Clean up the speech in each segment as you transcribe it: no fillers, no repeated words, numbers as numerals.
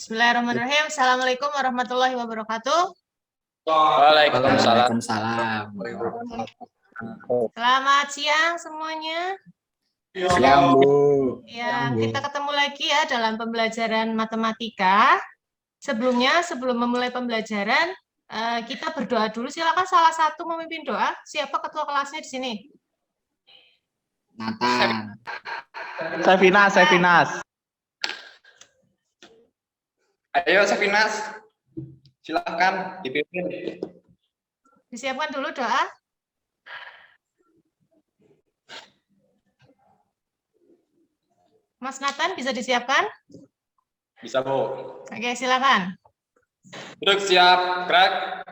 Bismillahirrahmanirrahim. Assalamualaikum warahmatullahi wabarakatuh. Waalaikumsalam. Selamat siang semuanya. Siang, Bu. Ya, kita ketemu lagi ya dalam pembelajaran matematika. Sebelumnya, sebelum memulai pembelajaran, kita berdoa dulu. Silakan salah satu memimpin doa. Siapa ketua kelasnya di sini? Nathan. Sevinas. Ayo, Sevinas. Silahkan dipimpin. Disiapkan dulu doa. Mas Nathan, bisa disiapkan? Bisa, Bu. Oke, silakan. Duduk siap, gerak.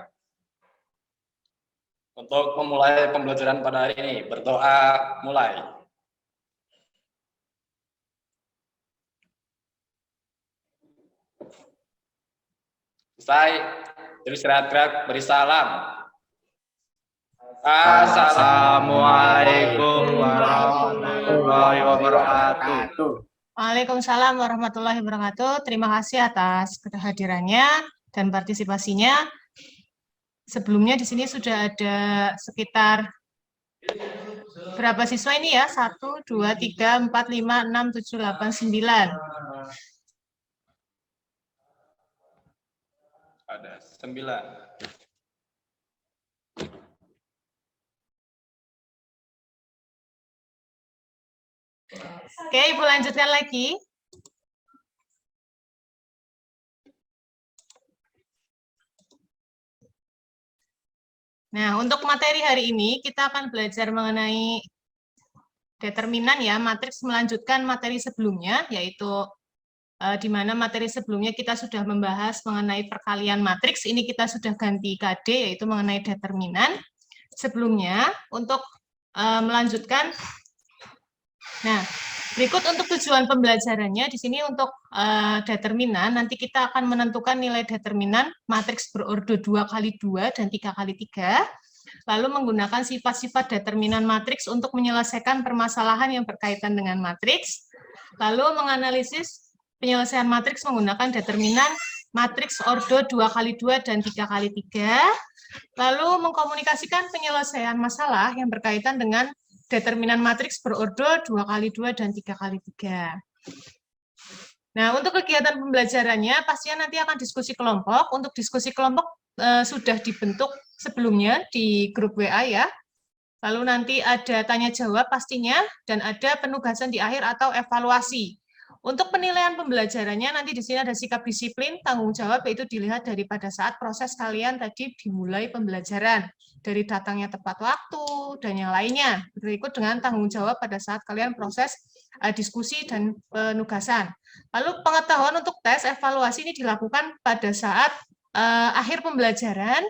Untuk memulai pembelajaran pada hari ini, berdoa mulai. Selesai, terus gerak, beri salam. Assalamualaikum warahmatullahi wabarakatuh. Waalaikumsalam warahmatullahi wabarakatuh. Terima kasih atas kehadirannya dan partisipasinya. Sebelumnya di sini sudah ada sekitar berapa siswa ini ya? 1, 2, 3, 4, 5, 6, 7, 8, 9. Ada 9. Oke, Ibu lanjutkan lagi. Nah, untuk materi hari ini kita akan belajar mengenai determinan ya, matriks melanjutkan materi sebelumnya, yaitu di mana materi sebelumnya kita sudah membahas mengenai perkalian matriks, ini kita sudah ganti KD, yaitu mengenai determinan. Sebelumnya, untuk melanjutkan, nah, berikut untuk tujuan pembelajarannya, di sini untuk determinan, nanti kita akan menentukan nilai determinan matriks berordo 2x2 dan 3x3, lalu menggunakan sifat-sifat determinan matriks untuk menyelesaikan permasalahan yang berkaitan dengan matriks, lalu menganalisis penyelesaian matriks menggunakan determinan matriks ordo 2x2 dan 3x3, lalu mengkomunikasikan penyelesaian masalah yang berkaitan dengan determinan matriks berordo 2x2 dan 3x3. Nah, untuk kegiatan pembelajarannya, pastinya nanti akan diskusi kelompok. Untuk diskusi kelompok sudah dibentuk sebelumnya di grup WA ya. Lalu nanti ada tanya-jawab pastinya, dan ada penugasan di akhir atau evaluasi. Untuk penilaian pembelajarannya, nanti di sini ada sikap disiplin, tanggung jawab, yaitu dilihat daripada saat proses kalian tadi dimulai pembelajaran. Dari datangnya tepat waktu, dan yang lainnya. Berikut dengan tanggung jawab pada saat kalian proses diskusi dan penugasan. Lalu pengetahuan untuk tes evaluasi ini dilakukan pada saat akhir pembelajaran,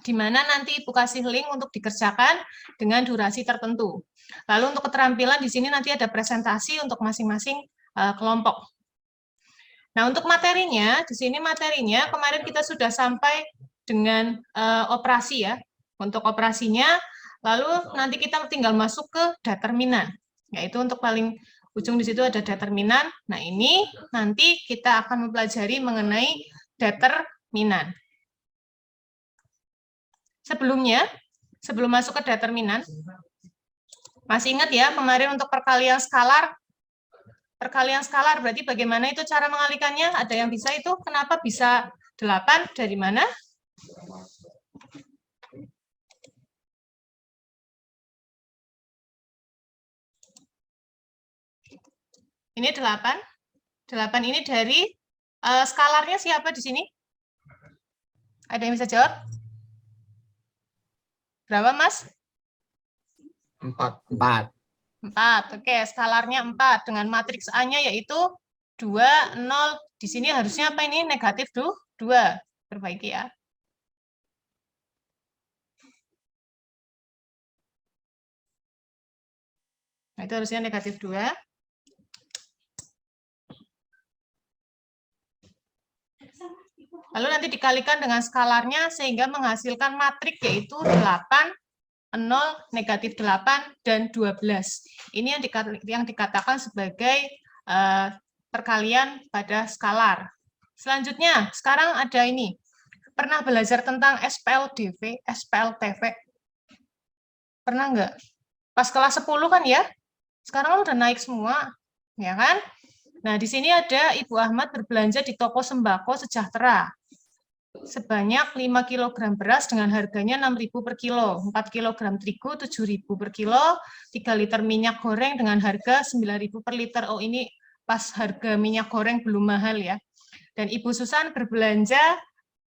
di mana nanti Ibu kasih link untuk dikerjakan dengan durasi tertentu. Lalu untuk keterampilan di sini nanti ada presentasi untuk masing-masing kelompok. Nah, untuk materinya, di sini materinya kemarin kita sudah sampai dengan operasi ya. Untuk operasinya, lalu nanti kita tinggal masuk ke determinan. Yaitu untuk paling ujung di situ ada determinan. Nah, ini nanti kita akan mempelajari mengenai determinan. Sebelumnya, sebelum masuk ke determinan, masih ingat ya kemarin untuk perkalian skalar? Perkalian skalar berarti bagaimana itu cara mengalikannya? Ada yang bisa itu? Kenapa bisa 8? Dari mana? Ini 8. 8 ini dari skalarnya siapa di sini? Ada yang bisa jawab? Berapa, Mas? 4. 4. Oke, skalarnya 4 dengan matriks A-nya yaitu 2, 0. Di sini harusnya apa ini? Negatif 2. Perbaiki ya. Nah, itu harusnya negatif 2. Lalu nanti dikalikan dengan skalarnya sehingga menghasilkan matriks yaitu 8, 0, negatif 8, dan 12. Ini yang dikatakan sebagai perkalian pada skalar. Selanjutnya, sekarang ada ini. Pernah belajar tentang SPLDV, SPLTV? Pernah nggak? Pas kelas 10 kan ya? Sekarang kan udah naik semua, ya kan? Nah, di sini ada Ibu Ahmad berbelanja di toko sembako Sejahtera. Sebanyak 5 kg beras dengan harganya 6.000 per kilo, 4 kg terigu 7.000 per kilo, 3 liter minyak goreng dengan harga 9.000 per liter. Oh, ini pas harga minyak goreng belum mahal ya. Dan Ibu Susan berbelanja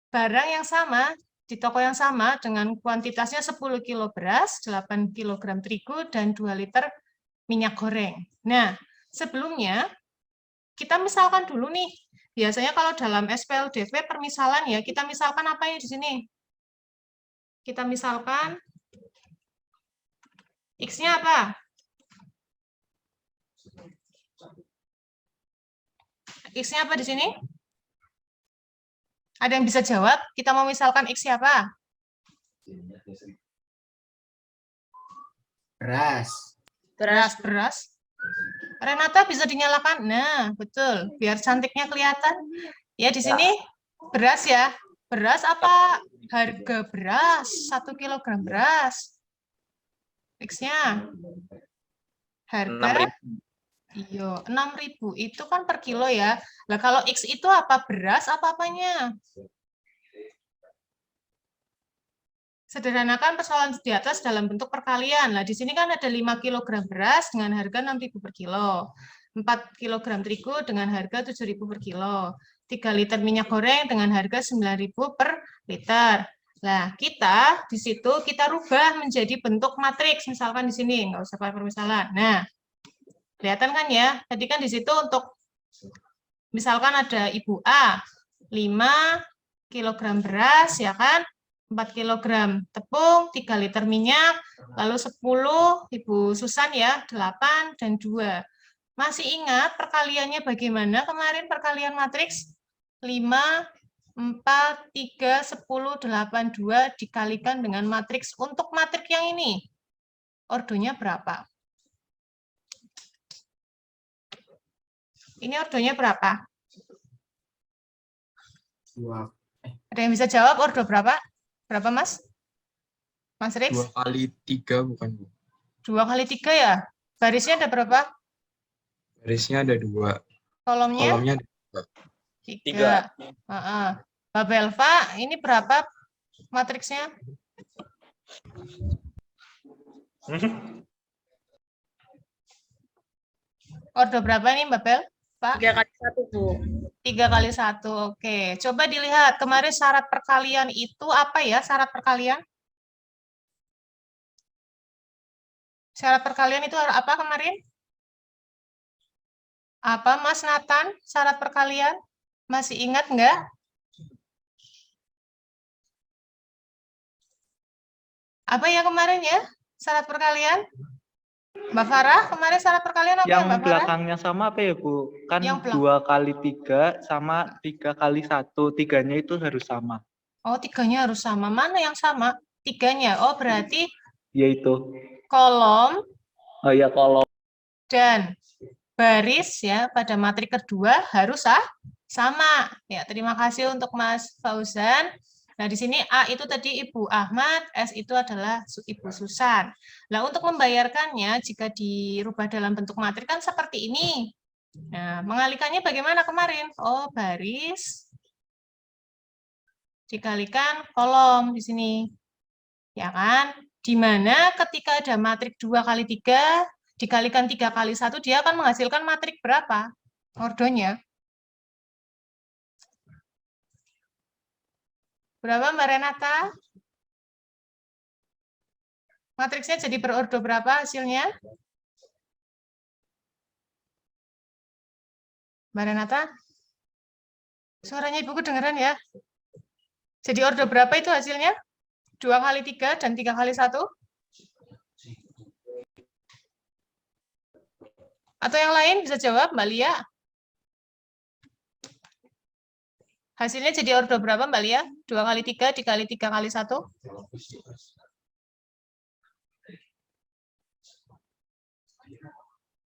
barang yang sama di toko yang sama dengan kuantitasnya 10 kg beras, 8 kg terigu, dan 2 liter minyak goreng. Nah, sebelumnya kita misalkan dulu nih. Biasanya kalau dalam SPLDV permisalan ya, kita misalkan apa ya di sini? Kita misalkan X-nya apa? X-nya apa di sini? Ada yang bisa jawab? Kita mau misalkan X siapa? Beras. Beras. Renata bisa dinyalakan? Nah, betul. Biar cantiknya kelihatan. Ya, di sini beras ya. Beras apa? Harga beras. 1 kg beras. X-nya. Harga? Iya, 6.000. Itu kan per kilo ya. Nah, kalau X itu apa? Beras apa apanya? Sederhanakan persoalan di atas dalam bentuk perkalian. Nah, di sini kan ada 5 kg beras dengan harga 6.000 per kilo. 4 kg terigu dengan harga 7.000 per kilo. 3 liter minyak goreng dengan harga 9.000 per liter. Nah, kita di situ kita rubah menjadi bentuk matriks. Misalkan di sini, nggak usah pakai permisalan. Nah, kelihatan kan ya? Tadi kan di situ untuk, misalkan ada Ibu A, 5 kg beras, ya kan? 4 kg tepung, 3 liter minyak, lalu 10, Ibu Susan ya, 8 dan 2. Masih ingat perkaliannya bagaimana kemarin perkalian matriks? 5, 4, 3, 10, 8, 2 dikalikan dengan matriks. Untuk matriks yang ini, ordonya berapa? Ini ordonya berapa? Ada yang bisa jawab ordo berapa? Berapa, Mas? Mas Rix? 2 kali 3 bukan, Bu? 2 kali 3 ya? Barisnya ada berapa? Barisnya ada 2. Kolomnya? Kolomnya ada 3. Mbak Belva, ini berapa matriksnya? Ordo berapa nih, Mbak Bel? Pak? 3 kali 1, Bu. 3 kali 1, oke. Coba dilihat, kemarin syarat perkalian itu apa ya, syarat perkalian? Syarat perkalian itu apa kemarin? Apa, Mas Nathan, syarat perkalian? Masih ingat nggak? Apa ya kemarin ya, syarat perkalian? Mbak Farah, kemarin syarat perkalian apa Yang ya, Mbak Farah? belakangnya sama apa ya, Bu? Kan Yang 2 kali 3 sama 3 kali 1. 3-nya itu harus sama. Oh, 3-nya harus sama. Mana yang sama? 3-nya. Oh, berarti Yaitu. kolom Oh ya, kolom. dan baris ya pada matriks kedua harus sama. Ya, terima kasih untuk Mas Fauzan. Nah, di sini A itu tadi Ibu Ahmad, S itu adalah Ibu Susan. Nah, untuk membayarkannya jika dirubah dalam bentuk matriks kan seperti ini. Nah, mengalikannya bagaimana kemarin? Oh, baris dikalikan kolom di sini. Ya kan? Di mana ketika ada matriks 2 kali 3 dikalikan 3 kali 1, dia akan menghasilkan matriks berapa? Ordonya. Berapa, Mbak Renata? Matriksnya jadi berordo berapa hasilnya? Mbak Renata? Suaranya Ibu kedengeran ya? Jadi ordo berapa itu hasilnya? 2 kali 3 dan 3 kali 1? Atau yang lain bisa jawab, Mbak Lia? Hasilnya jadi ordo berapa, Mbak Lia? 2 kali 3 dikali 3 kali 1?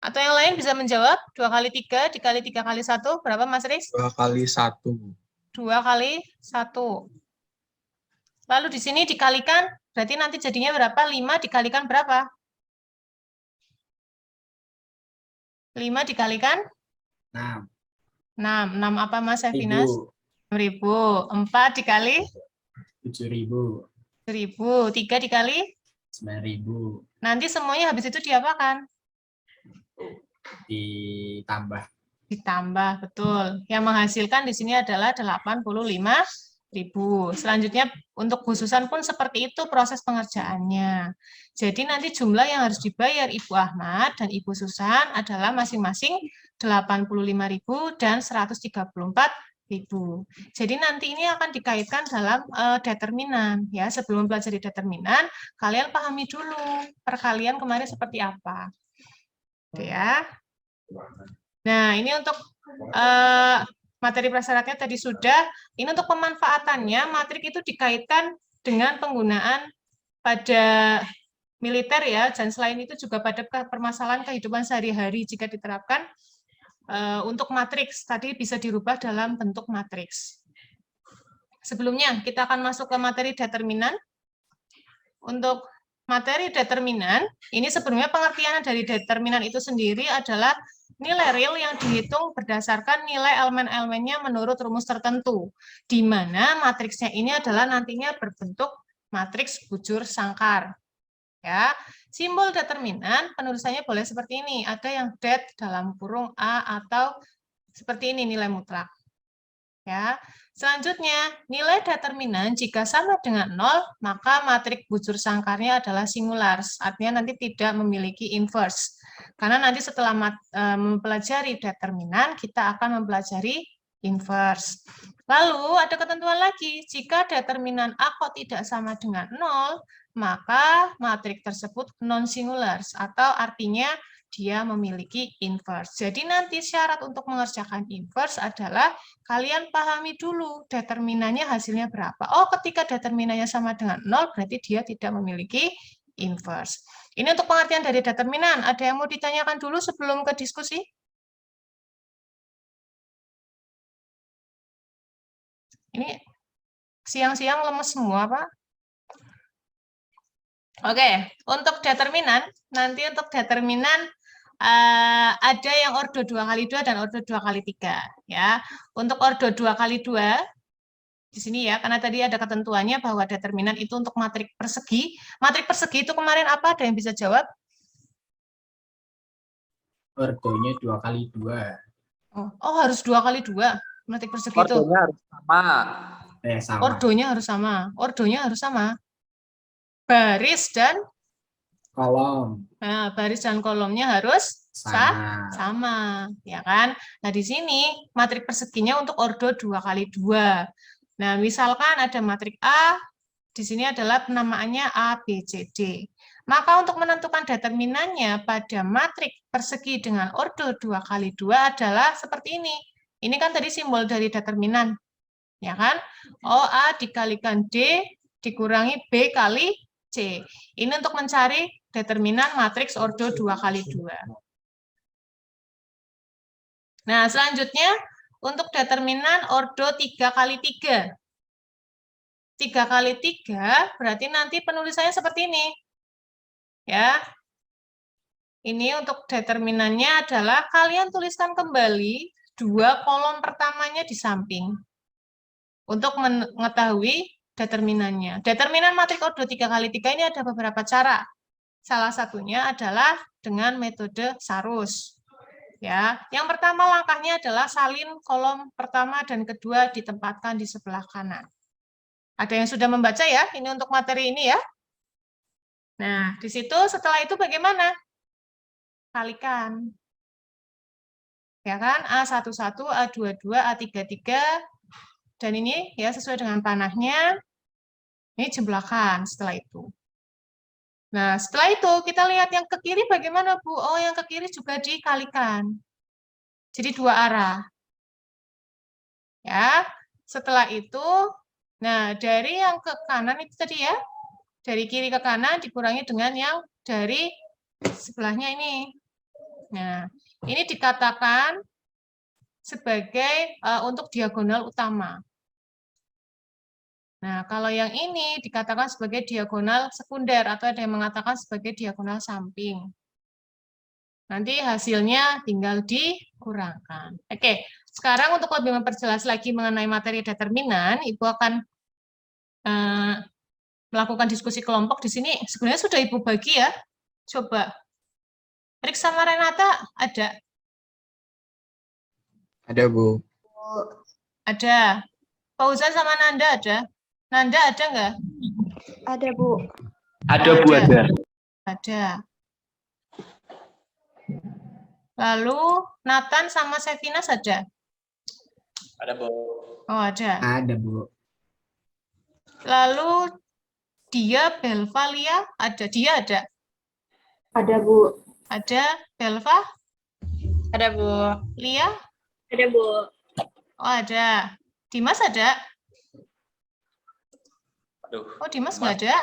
Atau yang lain bisa menjawab? 2 kali 3 dikali 3 kali 1, berapa Mas Riz? 2 kali 1. 2 kali 1. Lalu di sini dikalikan, berarti nanti jadinya berapa? 5 dikalikan berapa? 5 dikalikan? 6. 6. 6 apa Mas Evinas? 6.000. 4 dikali? 7.000. 1.000. 3 dikali? 9.000. Nanti semuanya habis itu diapakan? Ditambah. Ditambah, betul. Yang menghasilkan di sini adalah 85.000. Selanjutnya untuk khususan pun seperti itu proses pengerjaannya. Jadi nanti jumlah yang harus dibayar Ibu Ahmad dan Ibu Susan adalah masing-masing 85.000 dan 134.000. Jadi nanti ini akan dikaitkan dalam determinan. Ya, sebelum pelajari determinan, kalian pahami dulu perkalian kemarin seperti apa. Oke ya. Nah, ini untuk materi prasyaratnya tadi sudah. Ini untuk pemanfaatannya, matrik itu dikaitkan dengan penggunaan pada militer ya, dan selain itu juga pada permasalahan kehidupan sehari-hari jika diterapkan untuk matriks. Tadi bisa dirubah dalam bentuk matriks. Sebelumnya, kita akan masuk ke materi determinan. Untuk materi determinan, ini sebelumnya pengertian dari determinan itu sendiri adalah nilai real yang dihitung berdasarkan nilai elemen-elemennya menurut rumus tertentu, di mana matriksnya ini adalah nantinya berbentuk matriks bujur sangkar. Ya, simbol determinan penulisannya boleh seperti ini, ada yang det dalam kurung A atau seperti ini nilai mutlak. Ya. Selanjutnya, nilai determinan jika sama dengan 0, maka matrik bujur sangkarnya adalah singulars, artinya nanti tidak memiliki inverse. Karena nanti setelah mempelajari determinan, kita akan mempelajari inverse. Lalu ada ketentuan lagi, jika determinan A kok tidak sama dengan 0, maka matrik tersebut non-singulars, atau artinya dia memiliki inverse. Jadi nanti syarat untuk mengerjakan inverse adalah kalian pahami dulu determinannya hasilnya berapa. Oh, ketika determinannya sama dengan 0, berarti dia tidak memiliki inverse. Ini untuk pengertian dari determinan. Ada yang mau ditanyakan dulu sebelum ke diskusi? Ini siang-siang lemes semua, Pak. Oke, untuk determinan, nanti untuk determinan ada yang ordo 2x2 dan ordo 2x3 ya. Untuk ordo 2x2 di sini ya, karena tadi ada ketentuannya bahwa determinan itu untuk matrik persegi. Matrik persegi itu kemarin apa? Ada yang bisa jawab? Ordonya 2x2. Oh, harus 2x2 matrik persegi itu. Ordonya harus sama. Sama. Ordonya harus sama. Ordonya harus sama. Baris dan Kolom. nah, baris dan kolomnya harus sama, ya kan? Nah, di sini matrik perseginya untuk ordo 2x2. Nah, misalkan ada matrik A, di sini adalah penamaannya A, B, C, D. Maka untuk menentukan determinannya pada matrik persegi dengan ordo 2x2 adalah seperti ini. Ini kan tadi simbol dari determinan, ya kan? OA dikalikan D dikurangi B kali C. Ini untuk mencari determinan matriks ordo 2x2. Nah, selanjutnya untuk determinan ordo 3x3. 3x3 berarti nanti penulisannya seperti ini. Ya. Ini untuk determinannya adalah kalian tuliskan kembali 2 kolom pertamanya di samping. Untuk mengetahui determinannya. Determinan matriks ordo 3x3 ini ada beberapa cara. Salah satunya adalah dengan metode Sarus. Ya, yang pertama langkahnya adalah salin kolom pertama dan kedua ditempatkan di sebelah kanan. Ada yang sudah membaca ya? Ini untuk materi ini ya. Nah, di situ setelah itu bagaimana? Kalikan. Ya kan? A11, A22, A33 dan ini ya sesuai dengan panahnya. Ini jumlahkan setelah itu. Nah, setelah itu kita lihat yang ke kiri bagaimana, Bu? Oh, yang ke kiri juga dikalikan. Jadi 2 arah. Ya, setelah itu, nah dari yang ke kanan itu tadi ya, dari kiri ke kanan dikurangi dengan yang dari sebelahnya ini. Nah, ini dikatakan sebagai untuk diagonal utama. Nah, kalau yang ini dikatakan sebagai diagonal sekunder atau ada yang mengatakan sebagai diagonal samping. Nanti hasilnya tinggal dikurangkan. Oke, sekarang untuk lebih memperjelas lagi mengenai materi determinan, Ibu akan melakukan diskusi kelompok di sini. Sebenarnya sudah Ibu bagi ya. Coba. Rik sama Renata ada? Ada, Bu. Ada. Fauzan sama Nanda ada? Nanda ada nggak? Ada, Bu. Ada Bu, ada. Ada. Lalu Nathan sama Sevinas ada? Ada, Bu. Oh, ada. Ada, Bu. Lalu dia, Belva, Lia ada? Dia ada? Ada, Bu. Ada. Belva? Ada, Bu. Lia? Ada, Bu. Oh, ada. Dimas ada? Aduh. Oh, Dimas nggak ada?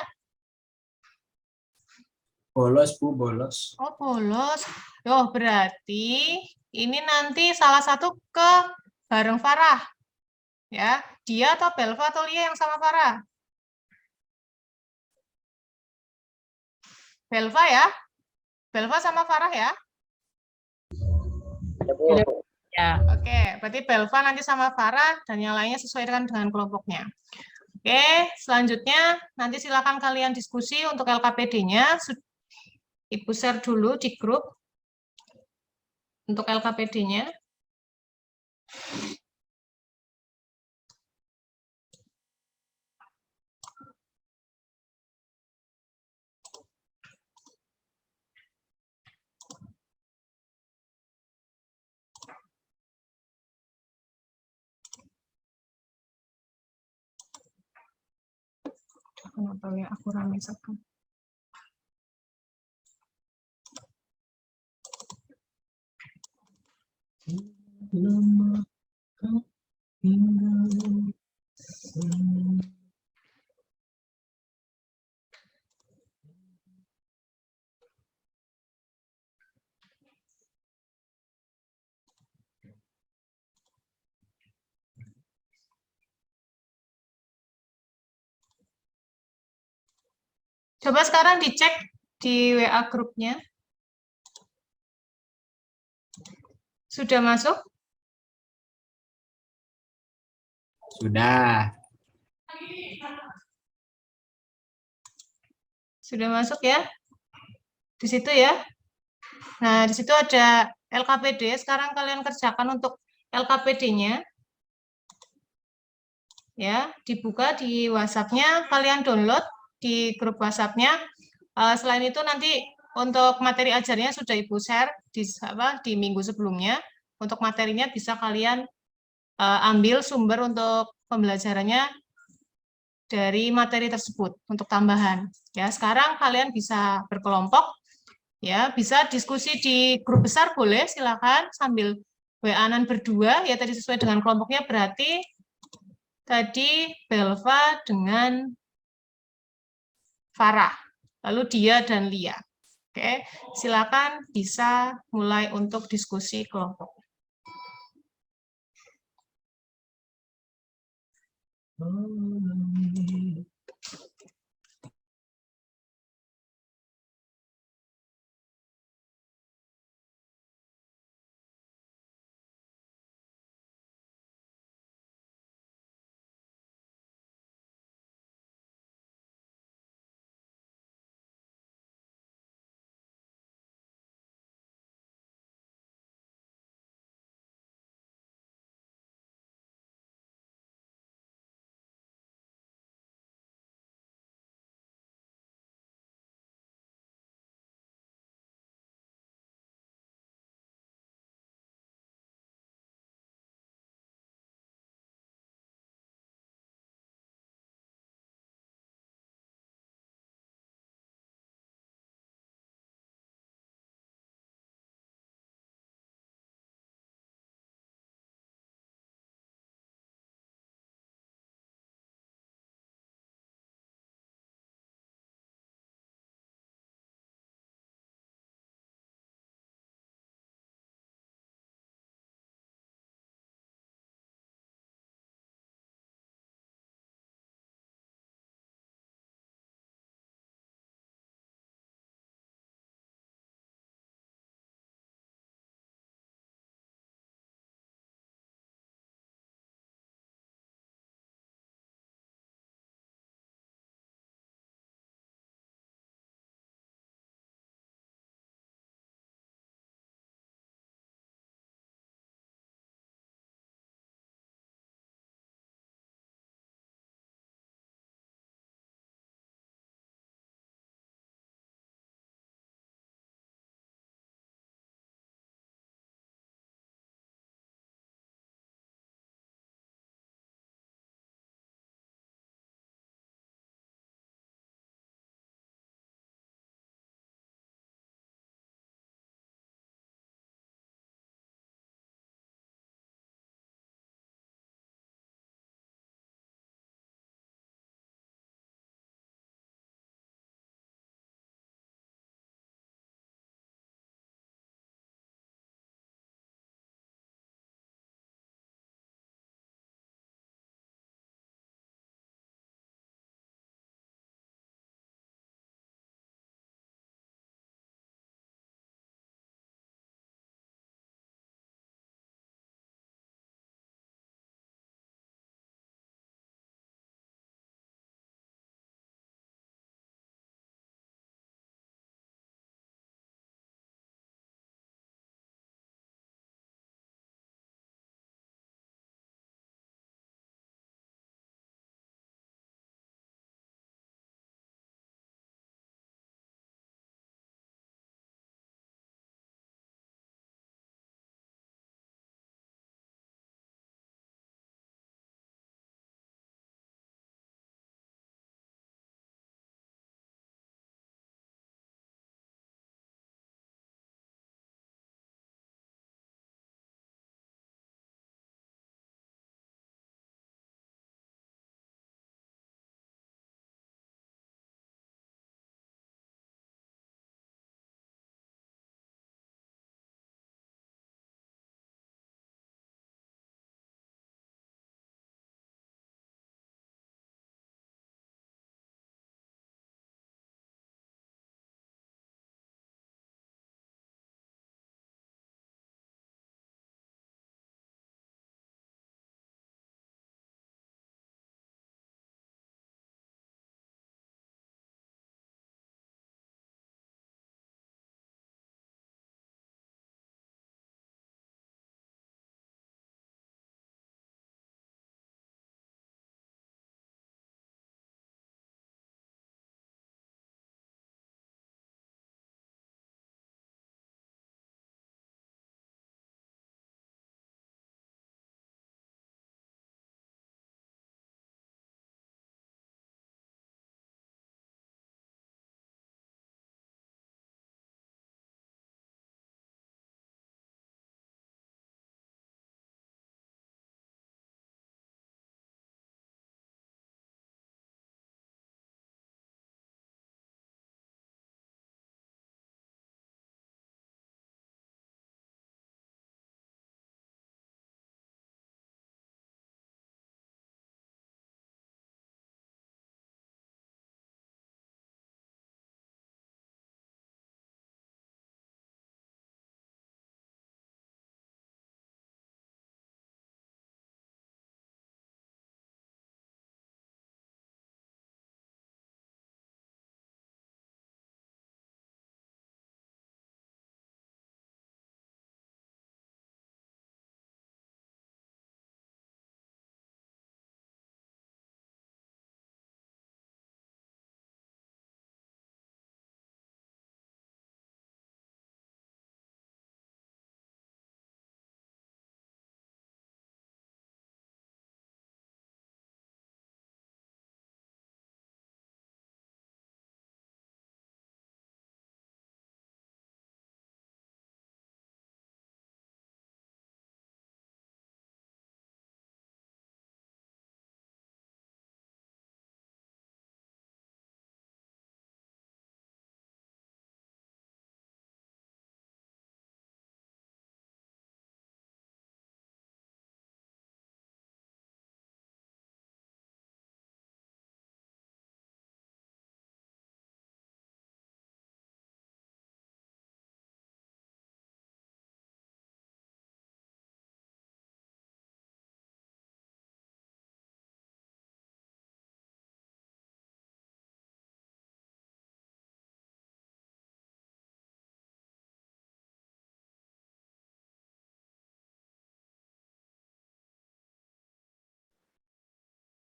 Bolos, Bu, bolos. Oh, bolos. Oh, berarti ini nanti salah satu ke bareng Farah. Ya, dia atau Belva atau Lia yang sama Farah? Belva ya? Belva sama Farah ya? Ada, Bu. Ya. Oke, berarti Belva nanti sama Farah dan yang lainnya sesuai dengan kelompoknya. Oke, selanjutnya nanti silakan kalian diskusi untuk LKPD-nya. Ibu share dulu di grup untuk LKPD-nya. Kenapa ya aku rame sekali? Coba sekarang dicek di WA grupnya. Sudah masuk? Sudah. Sudah masuk ya? Di situ ya. Nah, di situ ada LKPD. Sekarang kalian kerjakan untuk LKPD-nya. Ya, dibuka di WhatsApp-nya, kalian download di grup WhatsApp-nya. Selain itu nanti untuk materi ajarnya sudah Ibu share di minggu sebelumnya. Untuk materinya bisa kalian ambil sumber untuk pembelajarannya dari materi tersebut untuk tambahan. Ya, sekarang kalian bisa berkelompok, ya, bisa diskusi di grup besar boleh, silakan sambil WA-an berdua, ya tadi sesuai dengan kelompoknya berarti tadi Belva dengan Farah, lalu dia dan Lia. Oke, silakan bisa mulai untuk diskusi kelompok.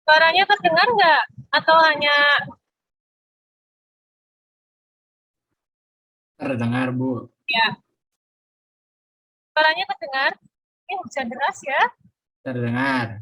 Suaranya terdengar nggak? Atau hanya Terdengar, Bu. ya? Suaranya terdengar? Ini hujan deras ya? Terdengar.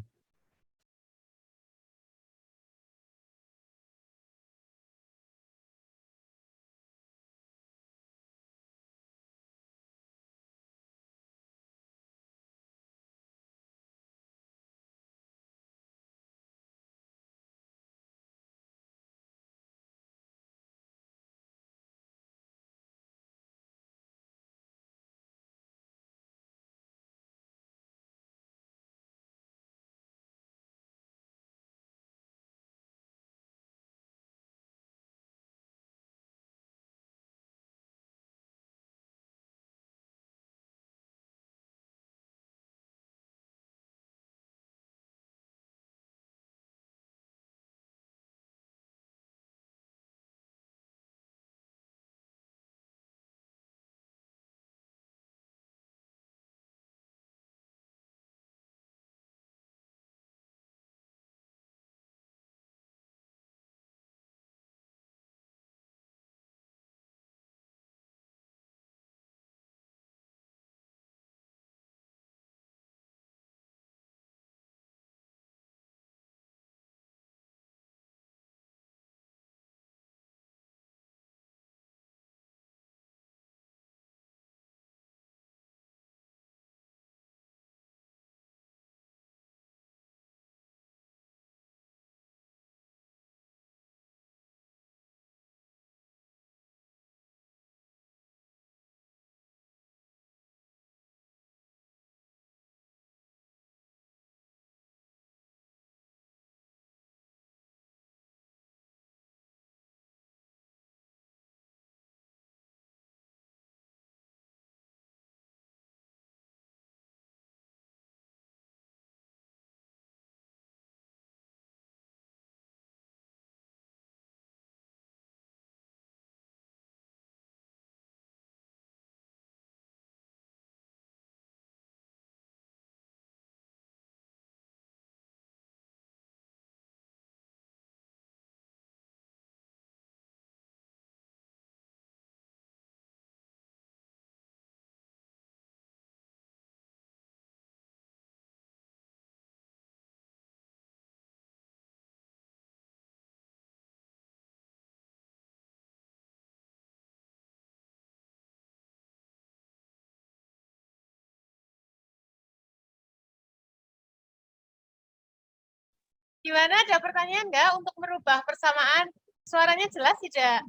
Gimana, ada pertanyaan nggak untuk merubah persamaan? Suaranya jelas tidak?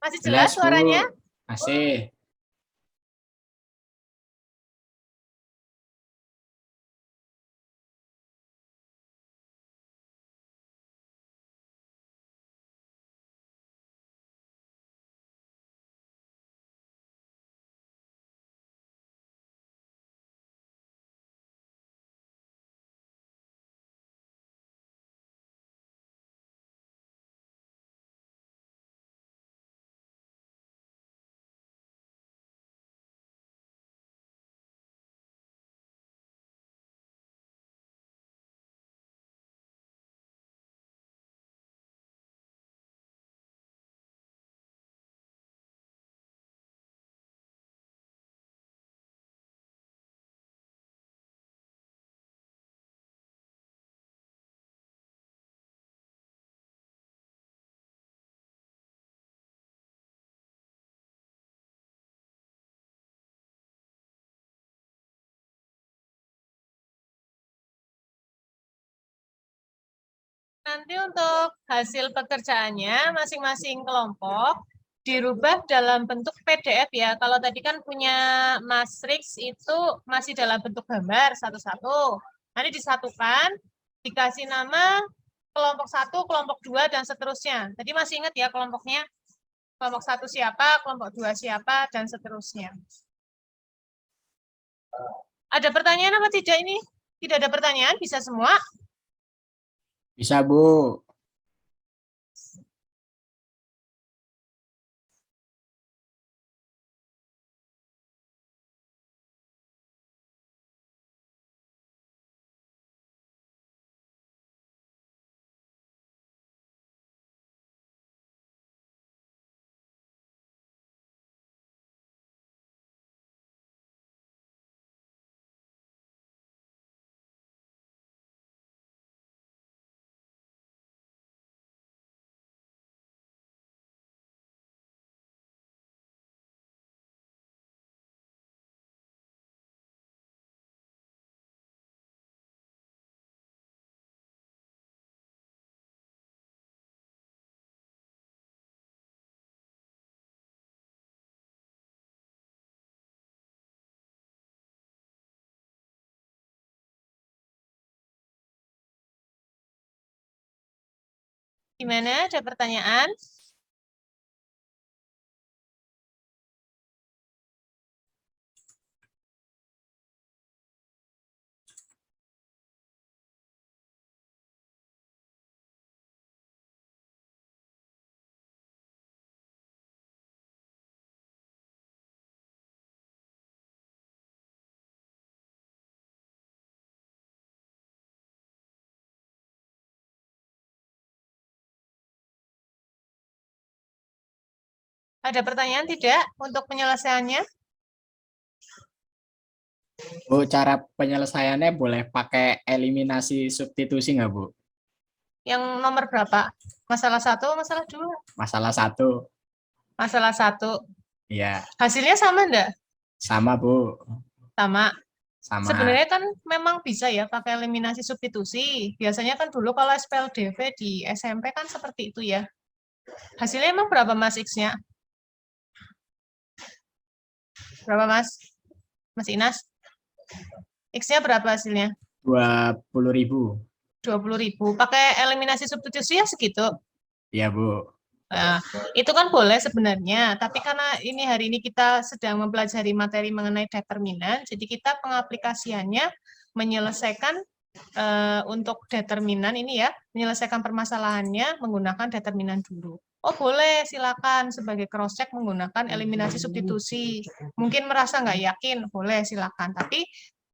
Masih jelas Jelas, Bu. suaranya? Masih. Nanti untuk hasil pekerjaannya masing-masing kelompok dirubah dalam bentuk PDF ya. Kalau tadi kan punya matriks itu masih dalam bentuk gambar satu-satu. Nanti disatukan, dikasih nama kelompok 1, kelompok 2, dan seterusnya. Tadi masih ingat ya kelompoknya? Kelompok 1 siapa, kelompok 2 siapa, dan seterusnya. Ada pertanyaan apa tidak ini? Tidak ada pertanyaan, bisa semua? Bisa, Bu. Gimana? Ada pertanyaan? Ada pertanyaan tidak untuk penyelesaiannya? Bu, cara penyelesaiannya boleh pakai eliminasi substitusi nggak, Bu? Yang nomor berapa? Masalah 1, masalah 2? Masalah 1. Masalah 1. Iya, Hasilnya sama enggak? sama, Bu. Sama. Sama. Sebenarnya kan memang bisa ya pakai eliminasi substitusi. Biasanya kan dulu kalau SPLDV di SMP kan seperti itu ya. Hasilnya emang berapa Mas X-nya? Berapa Mas? Mas Inas? X-nya berapa hasilnya? 20.000. 20.000. Pakai eliminasi substitusi ya segitu. Iya, Bu. Nah, itu kan boleh sebenarnya, tapi karena hari ini kita sedang mempelajari materi mengenai determinan, jadi kita pengaplikasiannya menyelesaikan untuk determinan ini ya, menyelesaikan permasalahannya menggunakan determinan dulu. Oh boleh, silakan sebagai cross check menggunakan eliminasi substitusi. Mungkin merasa nggak yakin, boleh silakan. Tapi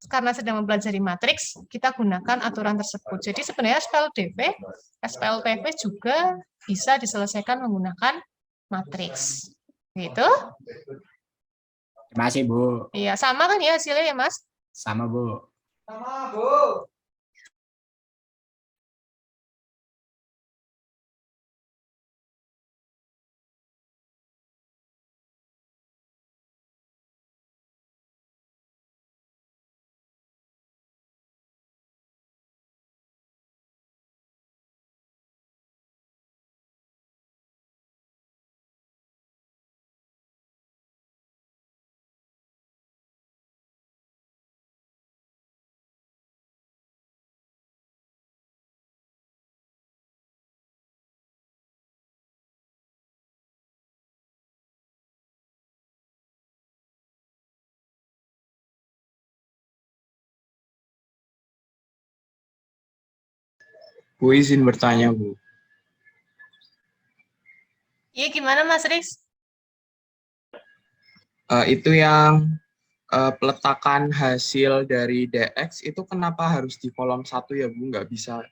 karena sedang mempelajari matriks, kita gunakan aturan tersebut. Jadi sebenarnya SPLPV juga bisa diselesaikan menggunakan matriks. Gitu? Terima kasih, Bu. Iya, sama kan ya hasilnya ya, Mas? Sama, Bu. Sama, Bu. Bu izin bertanya, Bu. Iya, gimana Mas Riz? Itu yang peletakan hasil dari DX itu kenapa harus di kolom 1 ya, Bu? Nggak bisa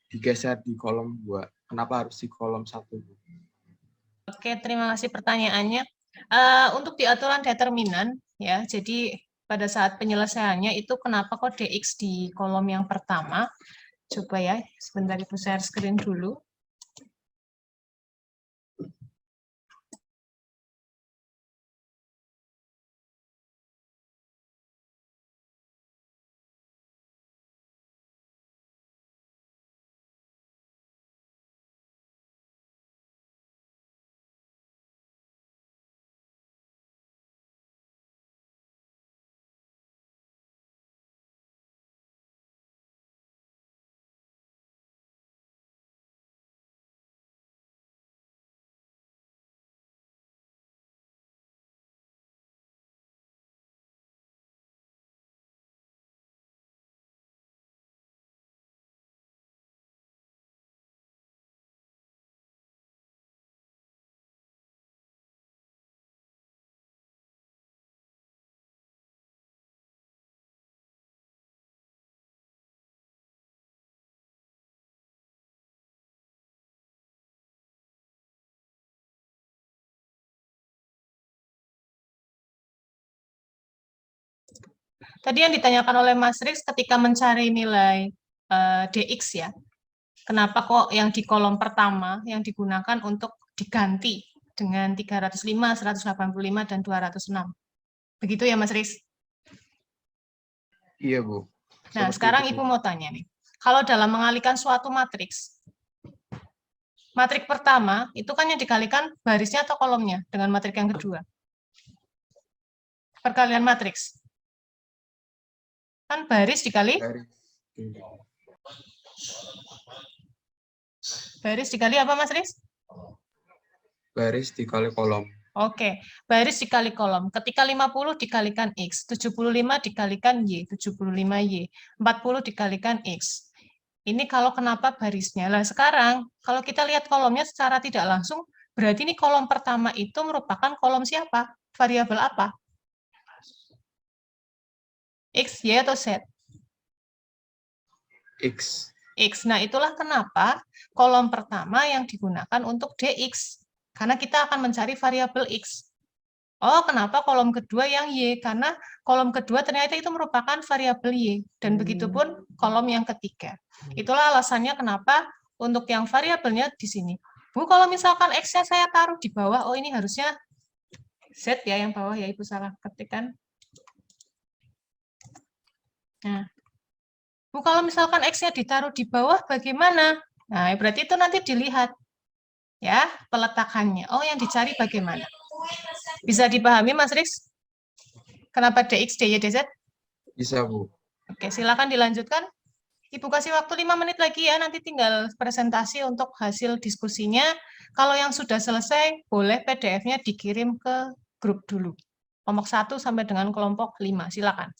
digeser di kolom 2. Kenapa harus di kolom 1, Bu? Oke, terima kasih pertanyaannya. Untuk di aturan determinan, ya, jadi pada saat penyelesaiannya itu kenapa kok DX di kolom yang pertama? Coba ya, sebentar Ibu share screen dulu. Tadi yang ditanyakan oleh Mas Riz ketika mencari nilai DX ya, kenapa kok yang di kolom pertama yang digunakan untuk diganti dengan 305, 185, dan 206. Begitu ya Mas Riz? Iya, Bu. Nah, Seperti sekarang itu, Ibu Bu. mau tanya nih, kalau dalam mengalihkan suatu matriks, matrik pertama itu kan yang dikalikan barisnya atau kolomnya dengan matrik yang kedua? Perkalian matriks. Kan baris dikali Dari Baris dikali apa, Mas Riz? Baris dikali kolom. Oke, baris dikali kolom. Ketika 50 dikalikan X, 75 dikalikan Y, 75Y, 40 dikalikan X. Ini kalau kenapa barisnya. Nah, sekarang kalau kita lihat kolomnya secara tidak langsung, berarti ini kolom pertama itu merupakan kolom siapa? Variabel apa? X, Y, atau Z? X. X. Nah, itulah kenapa kolom pertama yang digunakan untuk DX. Karena kita akan mencari variabel X. Oh, kenapa kolom kedua yang Y? Karena kolom kedua ternyata itu merupakan variabel Y. Dan begitu pun kolom yang ketiga. Itulah alasannya kenapa untuk yang variabelnya di sini. Bu, kalau misalkan X-nya saya taruh di bawah, oh ini harusnya Z ya yang bawah ya, Ibu salah ketikkan. Nah, Bu, kalau misalkan X-nya ditaruh di bawah bagaimana? Nah, berarti itu nanti dilihat ya peletakannya. Oh, yang dicari bagaimana? Bisa dipahami, Mas Riz? Kenapa DX, DY, DZ? Bisa, Bu. Oke, silakan dilanjutkan. Ibu kasih waktu 5 menit lagi ya, nanti tinggal presentasi untuk hasil diskusinya. Kalau yang sudah selesai, boleh PDF-nya dikirim ke grup dulu. Kelompok 1 sampai dengan kelompok 5, silakan.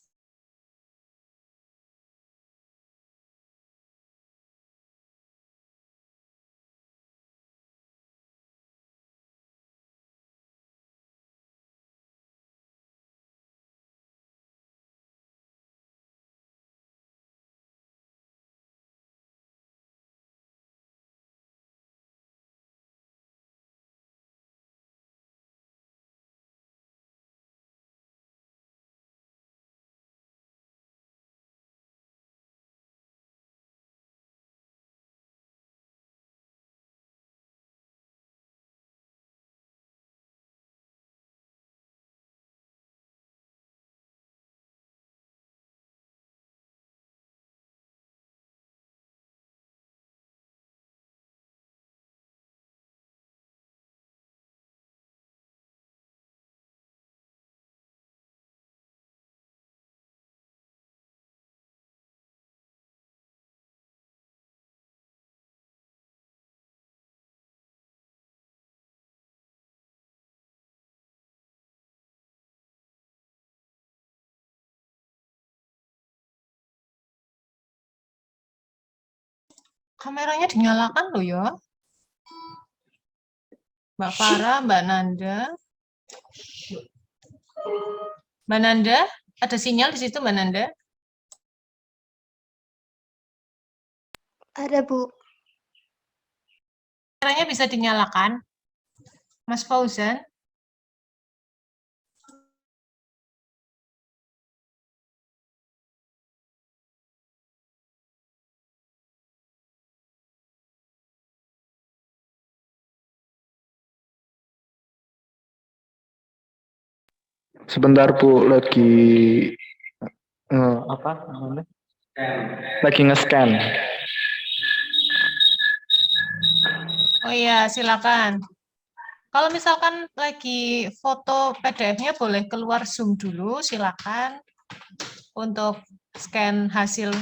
Kameranya dinyalakan loh ya. Mbak Farah, Mbak Nanda. Mbak Nanda, ada sinyal di situ Mbak Nanda? Ada, Bu. Kameranya bisa dinyalakan. Mas Fauzan. Sebentar Bu, apa namanya? Lagi nge-scan. Oh iya, silakan. Kalau misalkan lagi foto PDF-nya boleh keluar Zoom dulu, silakan. Untuk scan hasil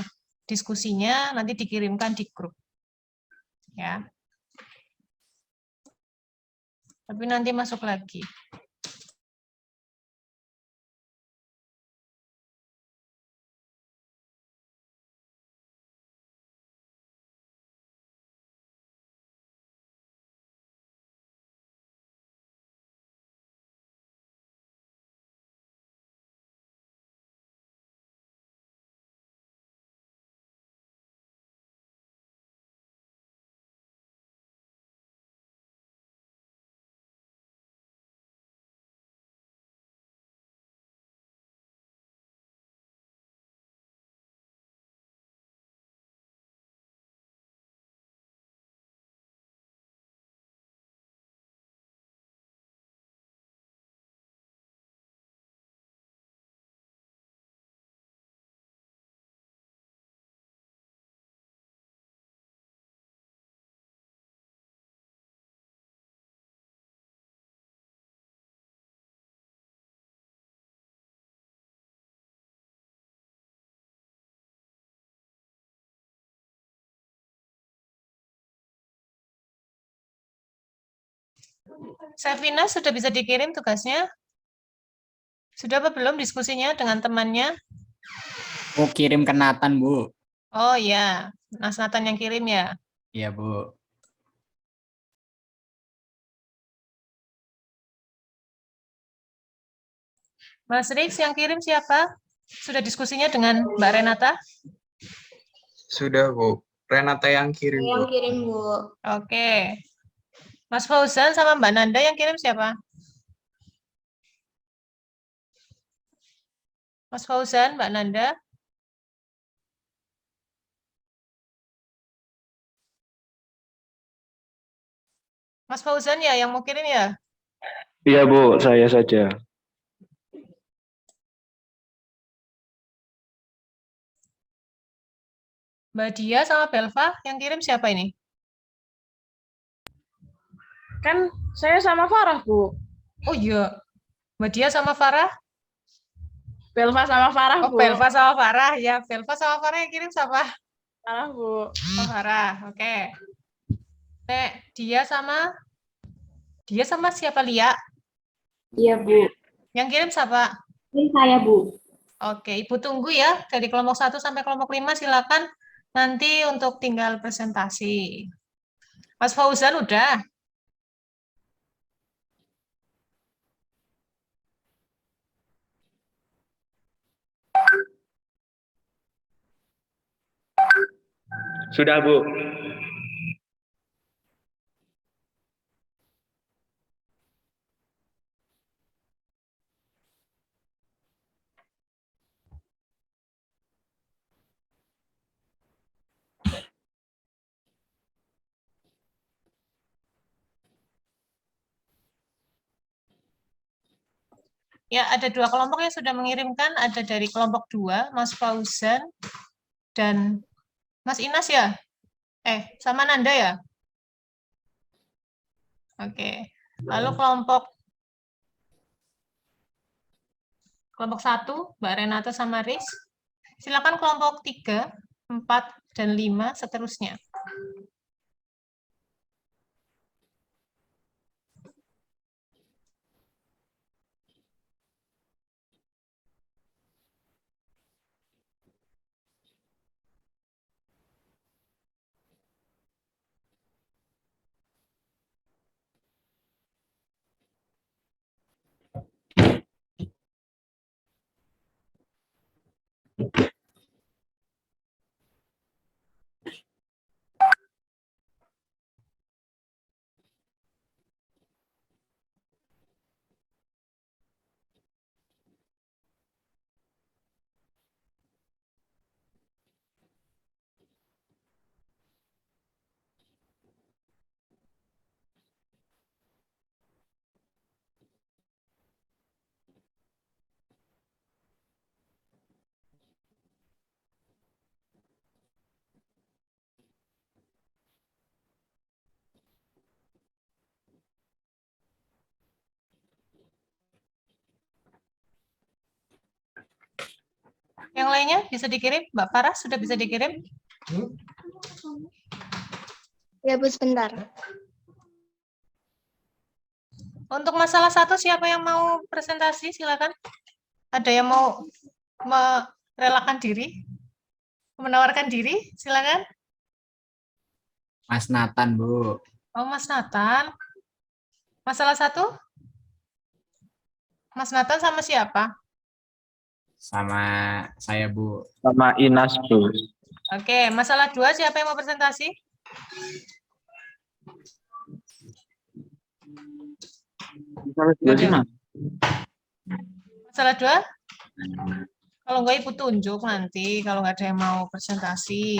diskusinya nanti dikirimkan di grup. Ya. Tapi nanti masuk lagi. Sevina sudah bisa dikirim tugasnya? Sudah apa belum diskusinya dengan temannya? Oh, kirim ke Nathan, Bu. Oh ya, Mas Nathan yang kirim ya. Iya, Bu. Mas Rix yang kirim siapa? Sudah diskusinya dengan Mbak Renata? Sudah, Bu. Renata yang kirim, Yang Bu. kirim, Bu. Oke. Mas Fauzan sama Mbak Nanda yang kirim siapa? Mas Fauzan, Mbak Nanda? Mas Fauzan ya yang mau kirim ya? Iya Bu, saya saja. Mbak Dia sama Belva yang kirim siapa ini? Kan saya sama Farah, Bu. Oh iya, Mbak Dia sama Farah? Belva sama Farah, Oh, Bu. Belva sama Farah. Ya, Belva sama Farah yang kirim siapa? Farah, Bu. Oh, Farah. Oke. Nek, dia sama siapa Lia? Iya, Bu. Yang kirim siapa? Ini saya, Bu. Oke, Ibu tunggu ya. Dari kelompok 1 sampai kelompok 5 silakan nanti untuk tinggal presentasi. Mas Fauzan udah? Sudah Bu. Ya, ada 2 kelompok yang sudah mengirimkan. Ada dari kelompok 2, Mas Fauzan dan Mas Inas ya? Sama Nanda ya? Oke. Lalu kelompok 1, Mbak Renata sama Riz. Silakan kelompok 3, 4, dan 5 seterusnya. Yang lainnya bisa dikirim? Mbak Farah sudah bisa dikirim? Ya, Bu, sebentar. Untuk masalah 1, siapa yang mau presentasi? Silakan. Ada yang mau merelakan diri? Menawarkan diri? Silakan. Mas Nathan, Bu. Oh, Mas Nathan. Masalah 1? Mas Nathan sama siapa? Sama saya, Bu. Sama Inas Bu. Oke, masalah 2 siapa yang mau presentasi? Masalah 2? Kalau enggak Ibu tunjuk nanti, kalau nggak ada yang mau presentasi.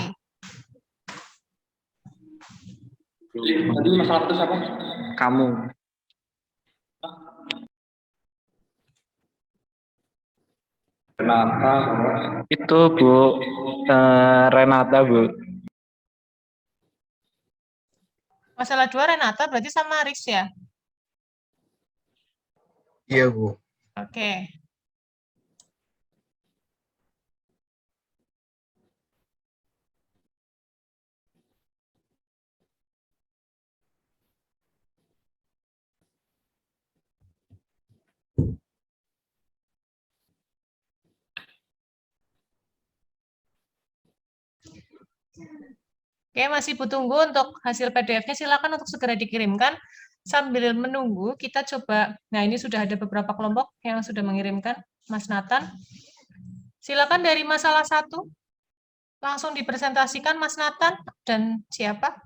Tadi masalah itu siapa? Kamu. Renata. Itu Bu, Renata Bu. Masalah 2 Renata berarti sama Riz ya? Iya, Bu. Oke. Oke, masih tunggu untuk hasil PDF-nya, silakan untuk segera dikirimkan. Sambil menunggu, kita coba, nah ini sudah ada beberapa kelompok yang sudah mengirimkan, Mas Nathan. Silakan dari masalah 1, langsung dipresentasikan Mas Nathan dan siapa?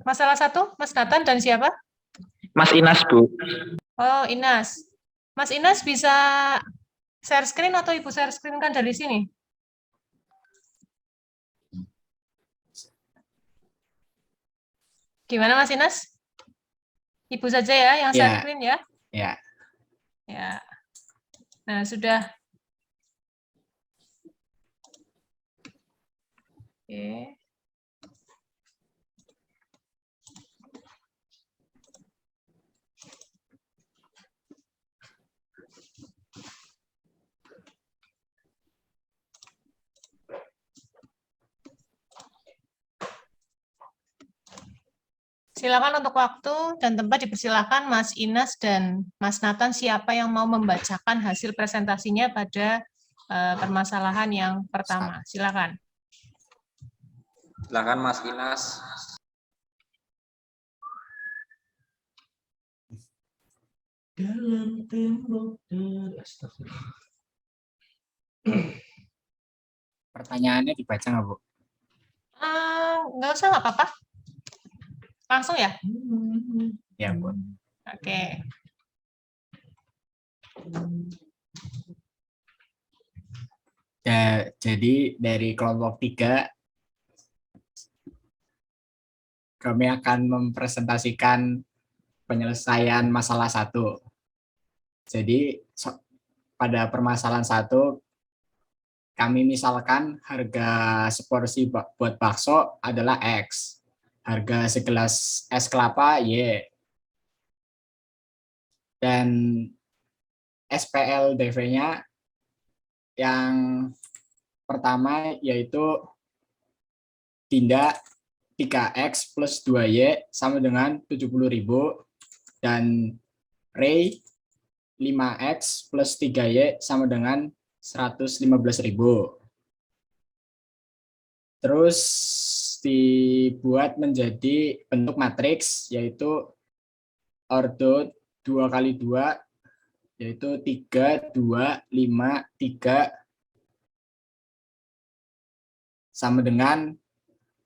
Masalah 1, Mas Nathan dan siapa? Mas Inas, Bu. Oh, Inas. Mas Inas bisa share screen atau Ibu share screen kan dari sini? Gimana Mas Inas? Ibu saja ya yang share Ya. screen ya. Ya. Ya. Nah, sudah. Oke. Silakan untuk waktu dan tempat dipersilakan Mas Inas dan Mas Nathan, siapa yang mau membacakan hasil presentasinya pada permasalahan yang pertama. Silakan. Silakan Mas Inas. Dalam tembok Pertanyaannya dibaca nggak, Bu? Nggak usah, nggak apa-apa. Langsung ya? Ya, Bu. Oke. Ya, jadi dari kelompok 3, kami akan mempresentasikan penyelesaian masalah 1. Jadi, pada permasalahan 1, kami misalkan harga seporsi buat bakso adalah X. Harga segelas es kelapa Y. Dan SPLDV-nya yang pertama yaitu tindak 3X plus 2Y sama dengan 70.000 dan Ray 5X plus 3Y sama dengan 115.000. Terus dibuat menjadi bentuk matriks yaitu ordo 2x2 yaitu 3, 2, 5, 3 sama dengan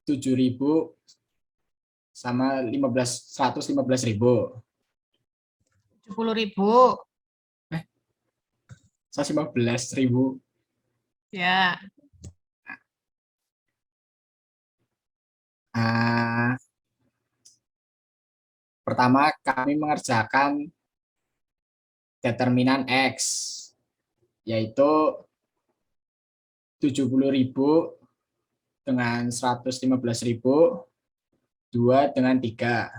7.000 sama 115.000. 70.000. 115.000. Ya. Pertama, kami mengerjakan determinan X, yaitu 70.000 dengan 115.000, 2 dengan 3.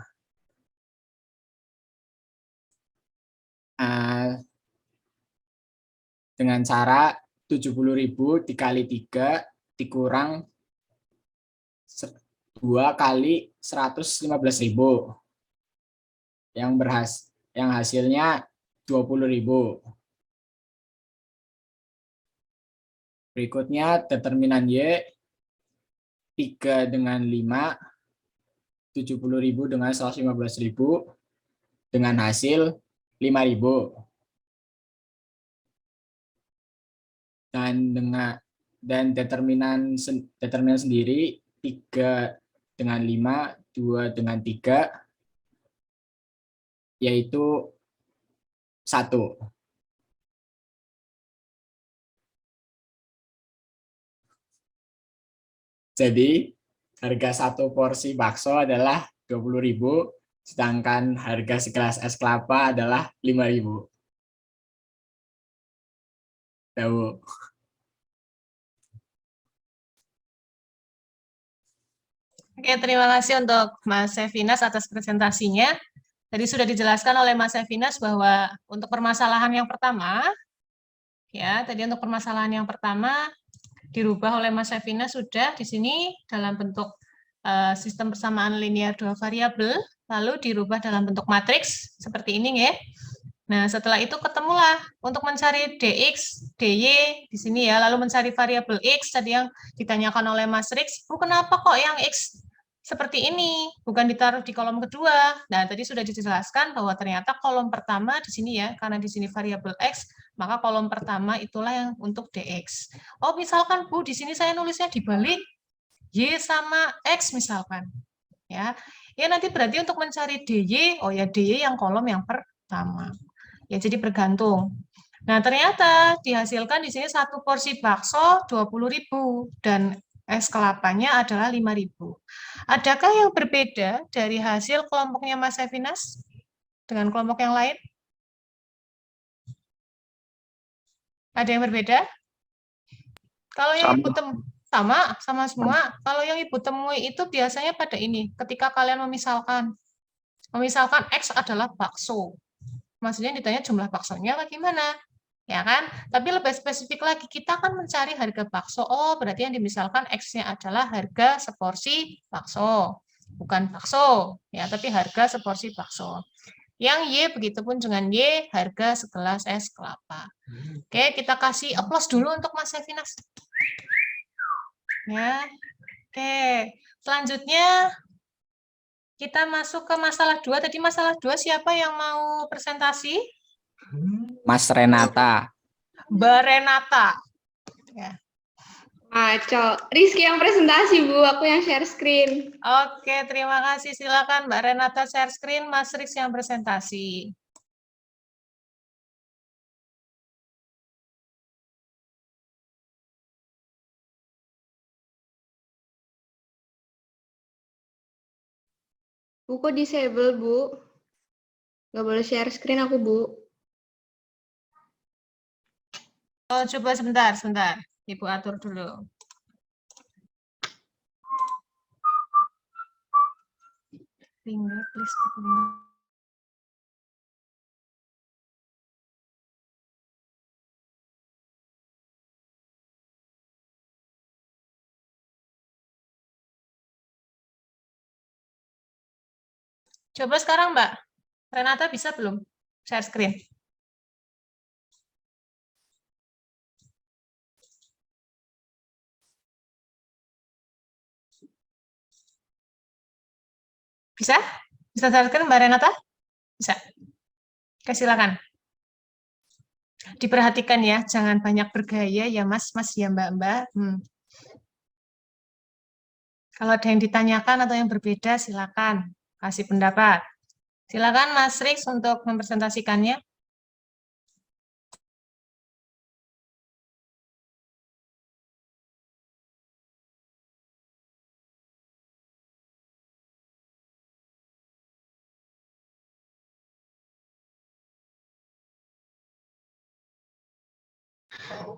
Dengan cara 70.000 dikali 3 dikurang 2 kali 115.000. Yang hasilnya 20.000. Berikutnya determinan Y 3 dengan 5, 70.000 dengan 115.000 dengan hasil 5.000. Dan determinan sendiri 3 dengan 5, 2 dengan 3 yaitu 1. Jadi harga 1 porsi bakso adalah 20.000, sedangkan harga segelas es kelapa adalah 5.000. Tahu. Oke, terima kasih untuk Mas Sevinas atas presentasinya. Tadi sudah dijelaskan oleh Mas Sevinas bahwa untuk permasalahan yang pertama, ya, tadi untuk permasalahan yang pertama dirubah oleh Mas Sevinas sudah di sini dalam bentuk sistem persamaan linear 2 variabel, lalu dirubah dalam bentuk matriks seperti ini, ya. Nah, setelah itu ketemulah untuk mencari dx, dy di sini ya, lalu mencari variabel x tadi yang ditanyakan oleh Mas Rix. Bu, kenapa kok yang x seperti ini, bukan ditaruh di kolom kedua? Nah, tadi sudah dijelaskan bahwa ternyata kolom pertama di sini ya, karena di sini variabel x, maka kolom pertama itulah yang untuk dx. Oh, misalkan Bu, di sini saya nulisnya dibalik y sama x misalkan. Ya, nanti berarti untuk mencari dy, oh ya dy yang kolom yang pertama. Ya, jadi bergantung. Nah, ternyata dihasilkan di sini satu porsi bakso 20.000 dan es kelapanya adalah 5.000. Adakah yang berbeda dari hasil kelompoknya Mas Evinas dengan kelompok yang lain? Ada yang berbeda? Kalau yang Ibu temui sama semua. Kalau yang Ibu temui itu biasanya pada ini, ketika kalian memisalkan X adalah bakso. Maksudnya ditanya jumlah baksonya bagaimana? Ya kan? Tapi lebih spesifik lagi, kita akan mencari harga bakso. Oh, berarti yang dimisalkan X-nya adalah harga seporsi bakso. Bukan bakso, ya, tapi harga seporsi bakso. Yang Y, begitupun dengan Y, harga segelas es kelapa. Oke, kita kasih aplaus dulu untuk Mas Evinas. Ya. Oke, selanjutnya kita masuk ke masalah 2. Tadi masalah 2 siapa yang mau presentasi? Mas Renata. Mbak Renata. Ya. Rizky yang presentasi, Bu. Aku yang share screen. Oke, terima kasih. Silakan Mbak Renata share screen, Mas Riz yang presentasi. Bu, kok disable, Bu? Nggak boleh share screen aku, Bu. Oh, coba sebentar. Ibu atur dulu. Finger, please. Coba sekarang, Mbak. Renata bisa belum share screen? Bisa? Bisa share screen, Mbak Renata? Bisa. Oke, silakan. Diperhatikan ya, jangan banyak bergaya ya Mas ya Mbak. Kalau ada yang ditanyakan atau yang berbeda, silakan kasih pendapat. Silakan Mas Rix untuk mempresentasikannya.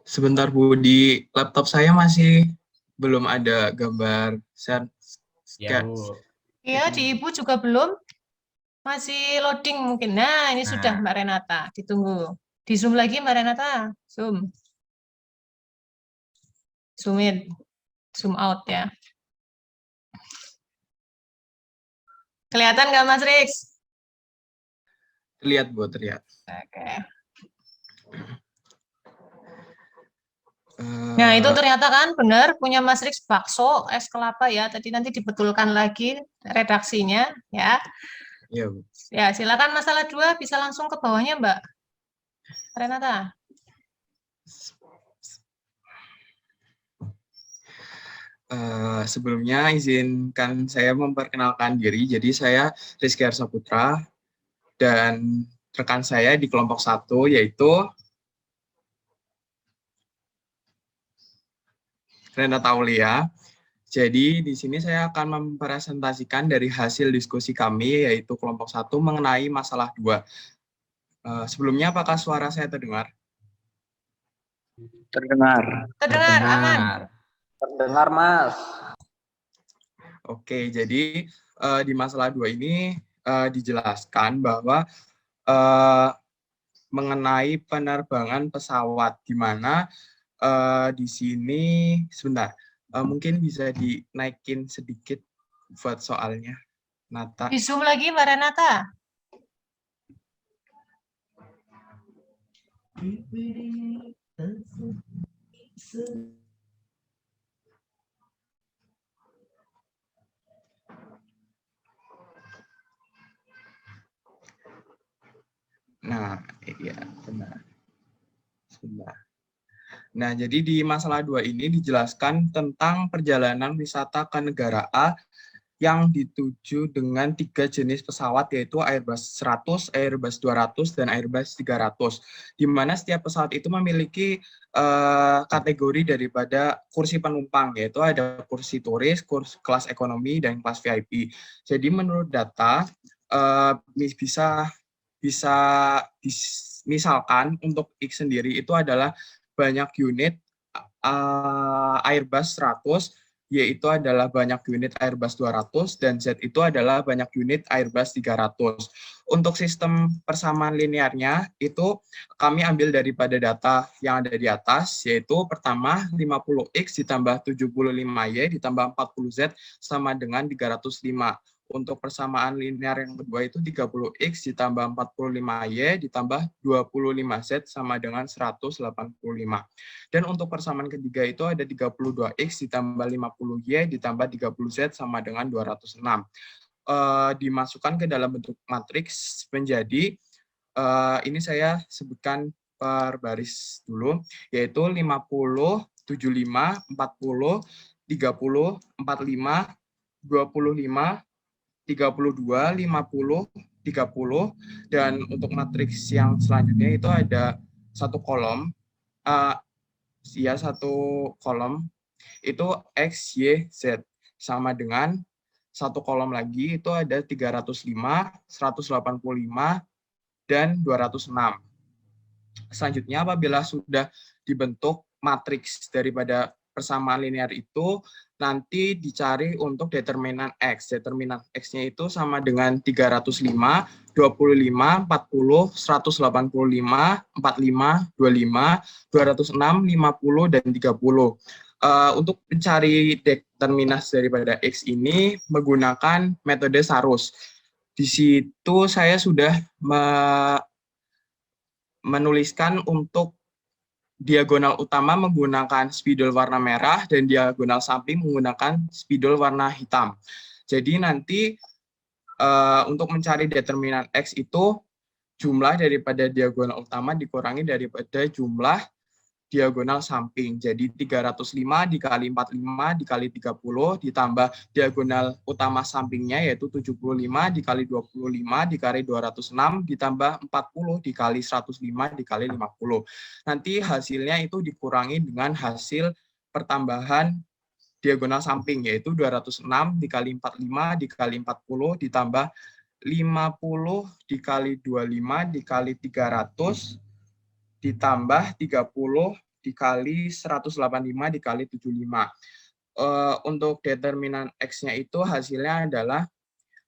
Sebentar Bu, di laptop saya masih belum ada gambar share. Ya, Bu. Iya, di Ibu juga belum. Masih loading mungkin. Nah, ini sudah Mbak Renata. Ditunggu. Di zoom lagi Mbak Renata. Zoom. Zoom in. Zoom out ya. Kelihatan nggak Mas Rix? Terlihat Bu, terlihat. Oke. Nah, itu ternyata kan benar punya Mas Rix bakso, es kelapa ya. Tadi nanti dibetulkan lagi redaksinya ya. Iya, Bu. Ya, silakan masalah 2 bisa langsung ke bawahnya, Mbak Renata. Sebelumnya izinkan saya memperkenalkan diri. Jadi saya Rizky Arsaputra dan rekan saya di kelompok 1 yaitu Renata Aulia. Jadi di sini saya akan mempresentasikan dari hasil diskusi kami yaitu kelompok 1 mengenai masalah 2. Sebelumnya apakah suara saya terdengar? Terdengar. Terdengar, aman. Terdengar, Mas. Oke, jadi di masalah 2 ini dijelaskan bahwa mengenai penerbangan pesawat, di mana di sini sebentar, mungkin bisa dinaikin sedikit buat soalnya, Nata. Di zoom lagi Mbak Renata. Nah, iya benar. Sebentar. Nah, jadi di masalah 2 ini dijelaskan tentang perjalanan wisata ke negara A yang dituju dengan 3 jenis pesawat, yaitu Airbus 100, Airbus 200, dan Airbus 300. Di mana setiap pesawat itu memiliki kategori daripada kursi penumpang, yaitu ada kursi turis, kursi kelas ekonomi, dan kelas VIP. Jadi menurut data, misalkan untuk X sendiri itu adalah banyak unit Airbus 100, yaitu adalah banyak unit Airbus 200, dan Z itu adalah banyak unit Airbus 300. Untuk sistem persamaan linearnya itu kami ambil daripada data yang ada di atas, yaitu pertama 50X ditambah 75Y ditambah 40Z sama dengan 305. Untuk persamaan linear yang kedua itu 30X ditambah 45Y ditambah 25Z sama dengan 185. Dan untuk persamaan ketiga itu ada 32X ditambah 50Y ditambah 30Z sama dengan 206. Dimasukkan ke dalam bentuk matriks menjadi, ini saya sebutkan per baris dulu, yaitu 50, 75, 40, 30, 45, 25, 32, 50, 30, dan untuk matriks yang selanjutnya itu ada satu kolom, satu kolom itu X, Y, Z, sama dengan satu kolom lagi itu ada 305, 185, dan 206. Selanjutnya apabila sudah dibentuk matriks daripada persamaan linear itu, nanti dicari untuk determinan X. Determinan X-nya itu sama dengan 305, 25, 40, 185, 45, 25, 206, 50, dan 30. Untuk mencari determinas daripada X ini menggunakan metode Sarus. Di situ saya sudah menuliskan untuk diagonal utama menggunakan spidol warna merah dan diagonal samping menggunakan spidol warna hitam. Jadi nanti untuk mencari determinan X itu jumlah daripada diagonal utama dikurangi daripada jumlah diagonal samping. Jadi 305 dikali 45 dikali 30 ditambah diagonal utama sampingnya yaitu 75 dikali 25 dikali 206 ditambah 40 dikali 105 dikali 50. Nanti hasilnya itu dikurangi dengan hasil pertambahan diagonal samping yaitu 206 dikali 45 dikali 40 ditambah 50 dikali 25 dikali 300 ditambah 30 dikali 185 dikali 75. Untuk determinan X-nya itu hasilnya adalah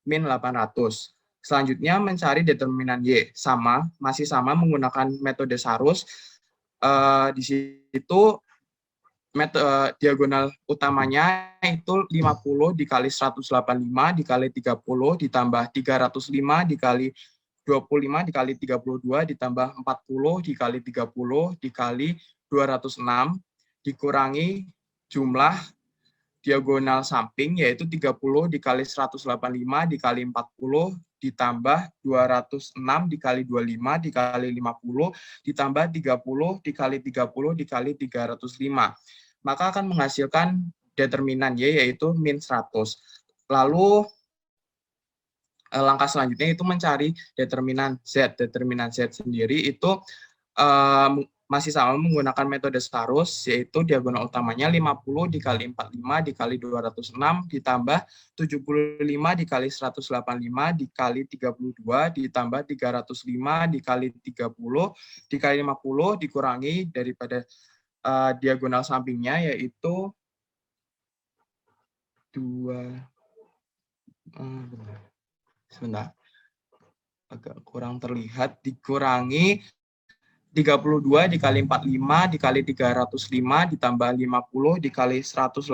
min 800. Selanjutnya mencari determinan Y, masih sama menggunakan metode Sarus. Di situ diagonal utamanya itu 50 dikali 185 dikali 30 ditambah 305 dikali 25 dikali 32 ditambah 40 dikali 30 dikali 206 dikurangi jumlah diagonal samping yaitu 30 dikali 185 dikali 40 ditambah 206 dikali 25 dikali 50 ditambah 30 dikali 30 dikali 305. Maka akan menghasilkan determinan Y yaitu min 100. Lalu langkah selanjutnya itu mencari determinan Z. Determinan Z sendiri itu masih sama menggunakan metode Sarus, yaitu diagonal utamanya 50 dikali 45 dikali 206 ditambah 75 dikali 185 dikali 32 ditambah 305 dikali 30 dikali 50 dikurangi daripada diagonal sampingnya yaitu 2. Sebentar, agak kurang terlihat, dikurangi 32 dikali 45 dikali 305 ditambah 50 dikali 185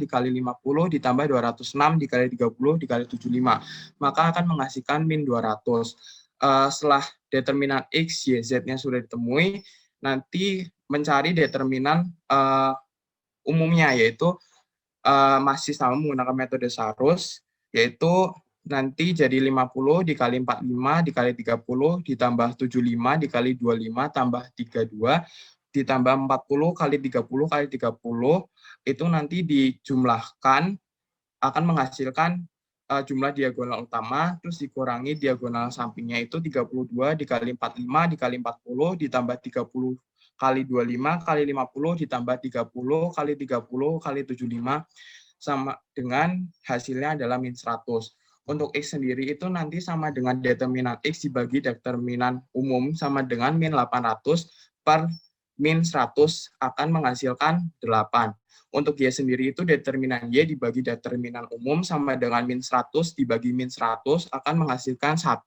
dikali 50 ditambah 206 dikali 30 dikali 75. Maka akan menghasilkan min 200. Setelah determinan X, Y, Z-nya sudah ditemui, nanti mencari determinan umumnya, yaitu masih sama menggunakan metode Sarus, yaitu nanti jadi 50 dikali 45 dikali 30 ditambah 75 dikali 25 tambah 32 ditambah 40 kali 30 kali 30, itu nanti dijumlahkan akan menghasilkan jumlah diagonal utama, terus dikurangi diagonal sampingnya itu 32 dikali 45 dikali 40 ditambah 30 kali 25 kali 50 ditambah 30 kali 30 kali 75 sama dengan hasilnya adalah min 100. Untuk X sendiri itu nanti sama dengan determinan X dibagi determinan umum sama dengan min 800 per min 100 akan menghasilkan 8. Untuk Y sendiri itu determinan Y dibagi determinan umum sama dengan min 100 dibagi min 100 akan menghasilkan 1.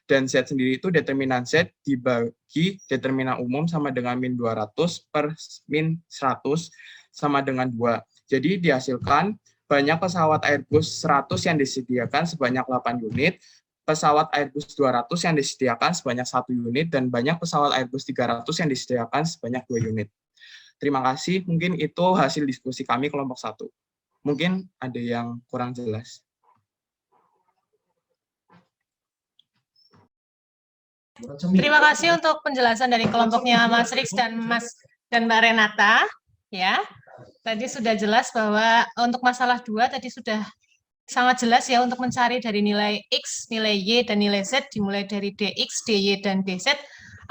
Dan Z sendiri itu determinan Z dibagi determinan umum sama dengan min 200 per min 100 sama dengan 2. Jadi dihasilkan banyak pesawat Airbus 100 yang disediakan sebanyak 8 unit, pesawat Airbus 200 yang disediakan sebanyak 1 unit, dan banyak pesawat Airbus 300 yang disediakan sebanyak 2 unit. Terima kasih, mungkin itu hasil diskusi kami kelompok 1. Mungkin ada yang kurang jelas. Terima kasih untuk penjelasan dari kelompoknya Mas Rix dan Mbak Renata. Ya, tadi sudah jelas bahwa untuk masalah 2 tadi sudah sangat jelas ya untuk mencari dari nilai X, nilai Y, dan nilai Z, dimulai dari DX, DY, dan DZ.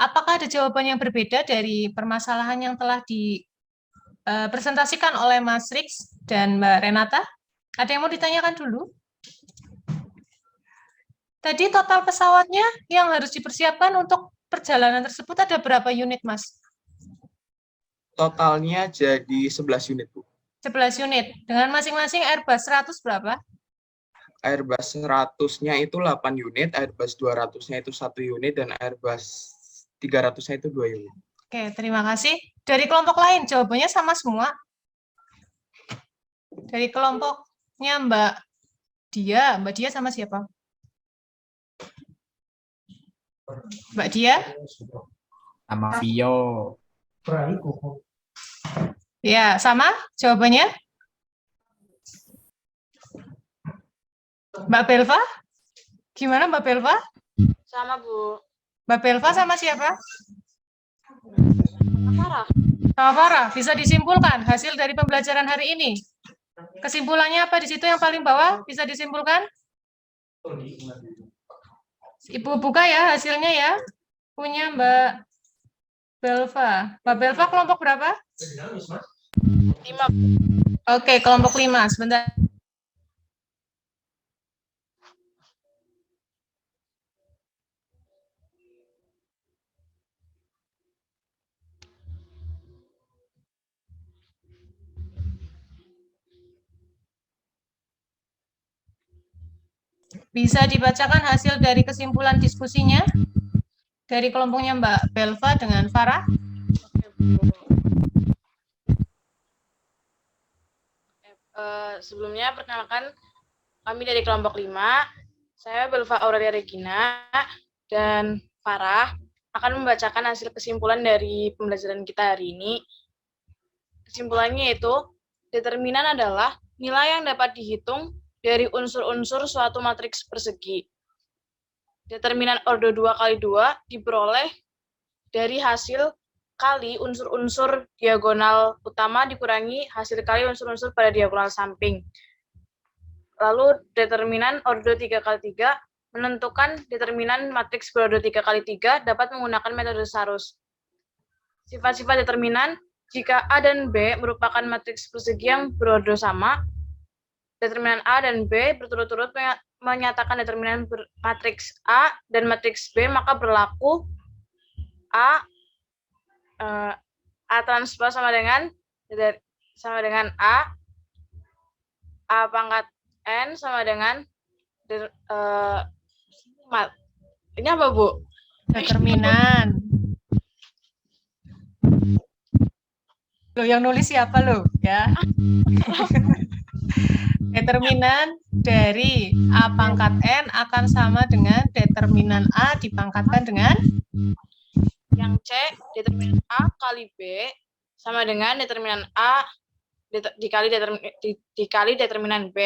Apakah ada jawaban yang berbeda dari permasalahan yang telah dipresentasikan oleh Mas Rix dan Mbak Renata? Ada yang mau ditanyakan dulu? Tadi total pesawatnya yang harus dipersiapkan untuk perjalanan tersebut ada berapa unit, Mas? Totalnya jadi 11 unit, Bu. 11 unit. Dengan masing-masing Airbus 100 berapa? Airbus 100-nya itu 8 unit, Airbus 200-nya itu 1 unit, dan Airbus 300-nya itu 2 unit. Oke, terima kasih. Dari kelompok lain, jawabannya sama semua. Dari kelompoknya Mbak Dia sama siapa? Mbak Dia? Sama Vio. Ya, sama jawabannya? Mbak Belva? Gimana Mbak Belva? Sama, Bu. Mbak Belva sama siapa? Farah. Sama Farah. Bisa disimpulkan hasil dari pembelajaran hari ini. Kesimpulannya apa di situ yang paling bawah? Bisa disimpulkan? Ibu buka ya hasilnya ya. Punya Mbak Belva. Mbak Belva kelompok berapa? 5. Oke, kelompok 5. Sebentar. Bisa dibacakan hasil dari kesimpulan diskusinya dari kelompoknya Mbak Belva dengan Farah? Sebelumnya perkenalkan kami dari kelompok 5. Saya Belva Aurelia Regina dan Farah akan membacakan hasil kesimpulan dari pembelajaran kita hari ini. Kesimpulannya yaitu determinan adalah nilai yang dapat dihitung dari unsur-unsur suatu matriks persegi. Determinan ordo 2 × 2 diperoleh dari hasil kali unsur-unsur diagonal utama dikurangi hasil kali unsur-unsur pada diagonal samping. Lalu determinan ordo 3 × 3 menentukan determinan matriks berordo 3 × 3 dapat menggunakan metode Sarus. Sifat-sifat determinan, jika A dan B merupakan matriks persegi yang berordo sama, determinan A dan B berturut-turut menyatakan determinan matriks A dan matriks B, maka berlaku A transpose sama dengan A pangkat N sama dengan ini apa, Bu? Determinan. Loh, yang nulis siapa lo? Ya. Determinan dari A pangkat N akan sama dengan determinan A dipangkatkan dengan Yang C, determinan A kali B sama dengan determinan A dikali determinan B.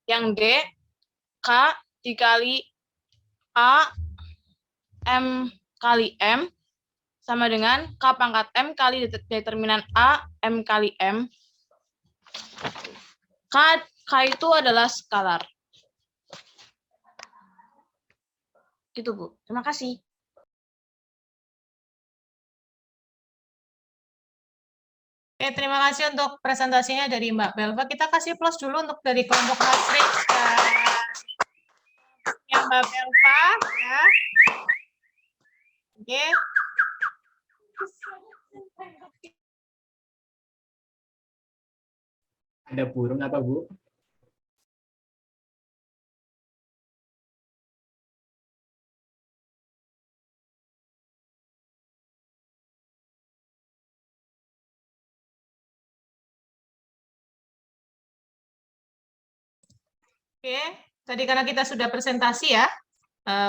Yang D, K dikali A M kali M sama dengan K pangkat M kali determinan A M kali M. K itu adalah skalar. Gitu, Bu. Terima kasih. Oke, terima kasih untuk presentasinya dari Mbak Belva. Kita kasih plus dulu untuk dari kelompok matriks yang Mbak Belva, ya. Oke. Ada burung apa, Bu? Oke, tadi karena kita sudah presentasi ya,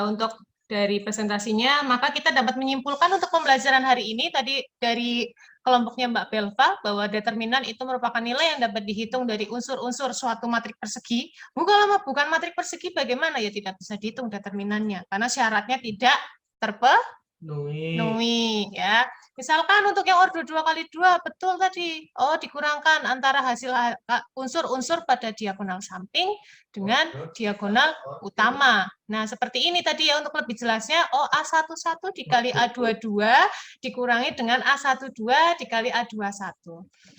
untuk dari presentasinya, maka kita dapat menyimpulkan untuk pembelajaran hari ini tadi dari kelompoknya Mbak Belva bahwa determinan itu merupakan nilai yang dapat dihitung dari unsur-unsur suatu matrik persegi. Bukan matrik persegi bagaimana ya tidak bisa dihitung determinannya karena syaratnya tidak terpenuhi ya. Misalkan untuk yang ordo 2 kali 2 betul tadi. Oh, dikurangkan antara hasil unsur-unsur pada diagonal samping dengan diagonal utama. Nah, seperti ini tadi ya untuk lebih jelasnya. Oh, A11 dikali A22 dikurangi dengan A12 dikali A21.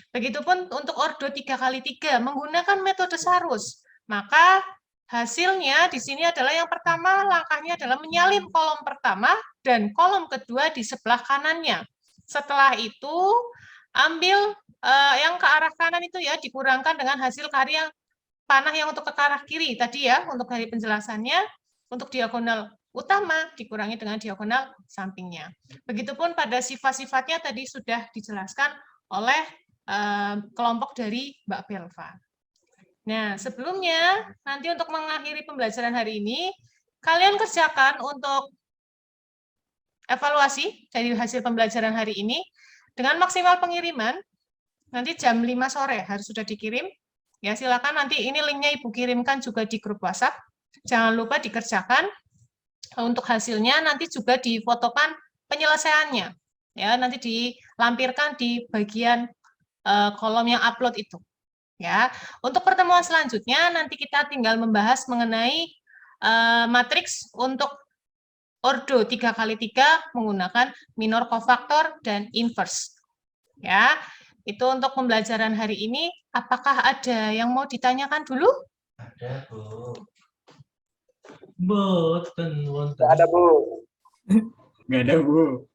Begitupun untuk ordo 3 kali 3 menggunakan metode Sarus. Maka hasilnya di sini adalah yang pertama langkahnya adalah menyalin kolom pertama dan kolom kedua di sebelah kanannya. Setelah itu ambil yang ke arah kanan itu ya dikurangkan dengan hasil karya panah yang untuk ke arah kiri tadi ya untuk dari penjelasannya untuk diagonal utama dikurangi dengan diagonal sampingnya. Begitupun pada sifat-sifatnya tadi sudah dijelaskan oleh kelompok dari Mbak Belva. Nah, sebelumnya nanti untuk mengakhiri pembelajaran hari ini kalian kerjakan untuk evaluasi dari hasil pembelajaran hari ini dengan maksimal pengiriman nanti jam 5 sore harus sudah dikirim. Ya, silakan nanti ini linknya Ibu kirimkan juga di grup WhatsApp. Jangan lupa dikerjakan. Untuk hasilnya nanti juga difotokan penyelesaiannya. Ya, nanti dilampirkan di bagian kolom yang upload itu. Ya, untuk pertemuan selanjutnya nanti kita tinggal membahas mengenai matriks untuk ordo 3 kali 3 menggunakan minor cofactor dan inverse. Ya, itu untuk pembelajaran hari ini. Apakah ada yang mau ditanyakan dulu? Ada, Bu. Tidak ada, Bu. Nggak ada, Bu.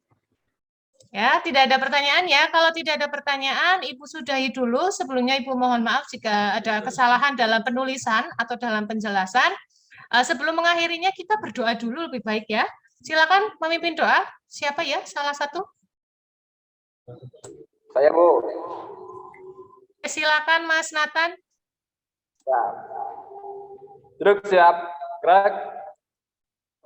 Ya, tidak ada pertanyaan ya. Kalau tidak ada pertanyaan, Ibu sudahi dulu. Sebelumnya Ibu mohon maaf jika ada kesalahan dalam penulisan atau dalam penjelasan. Sebelum mengakhirinya kita berdoa dulu lebih baik ya. Silakan memimpin doa. Siapa ya? Salah satu? Saya, Bu. Silakan Mas Nathan. Siap. Duduk siap. Gerak.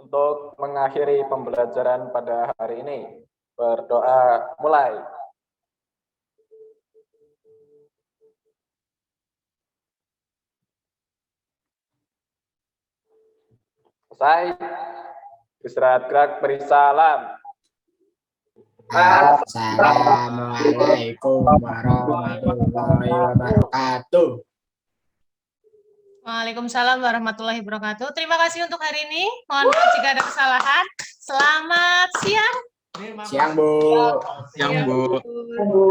Untuk mengakhiri pembelajaran pada hari ini. Berdoa mulai. Selesai. Istirahat gerak beri salam. Assalamualaikum warahmatullahi wabarakatuh. Waalaikumsalam warahmatullahi wabarakatuh. Terima kasih untuk hari ini. Mohon maaf jika ada kesalahan. Selamat siang. Siang, Bu. Yang Bu. Bu.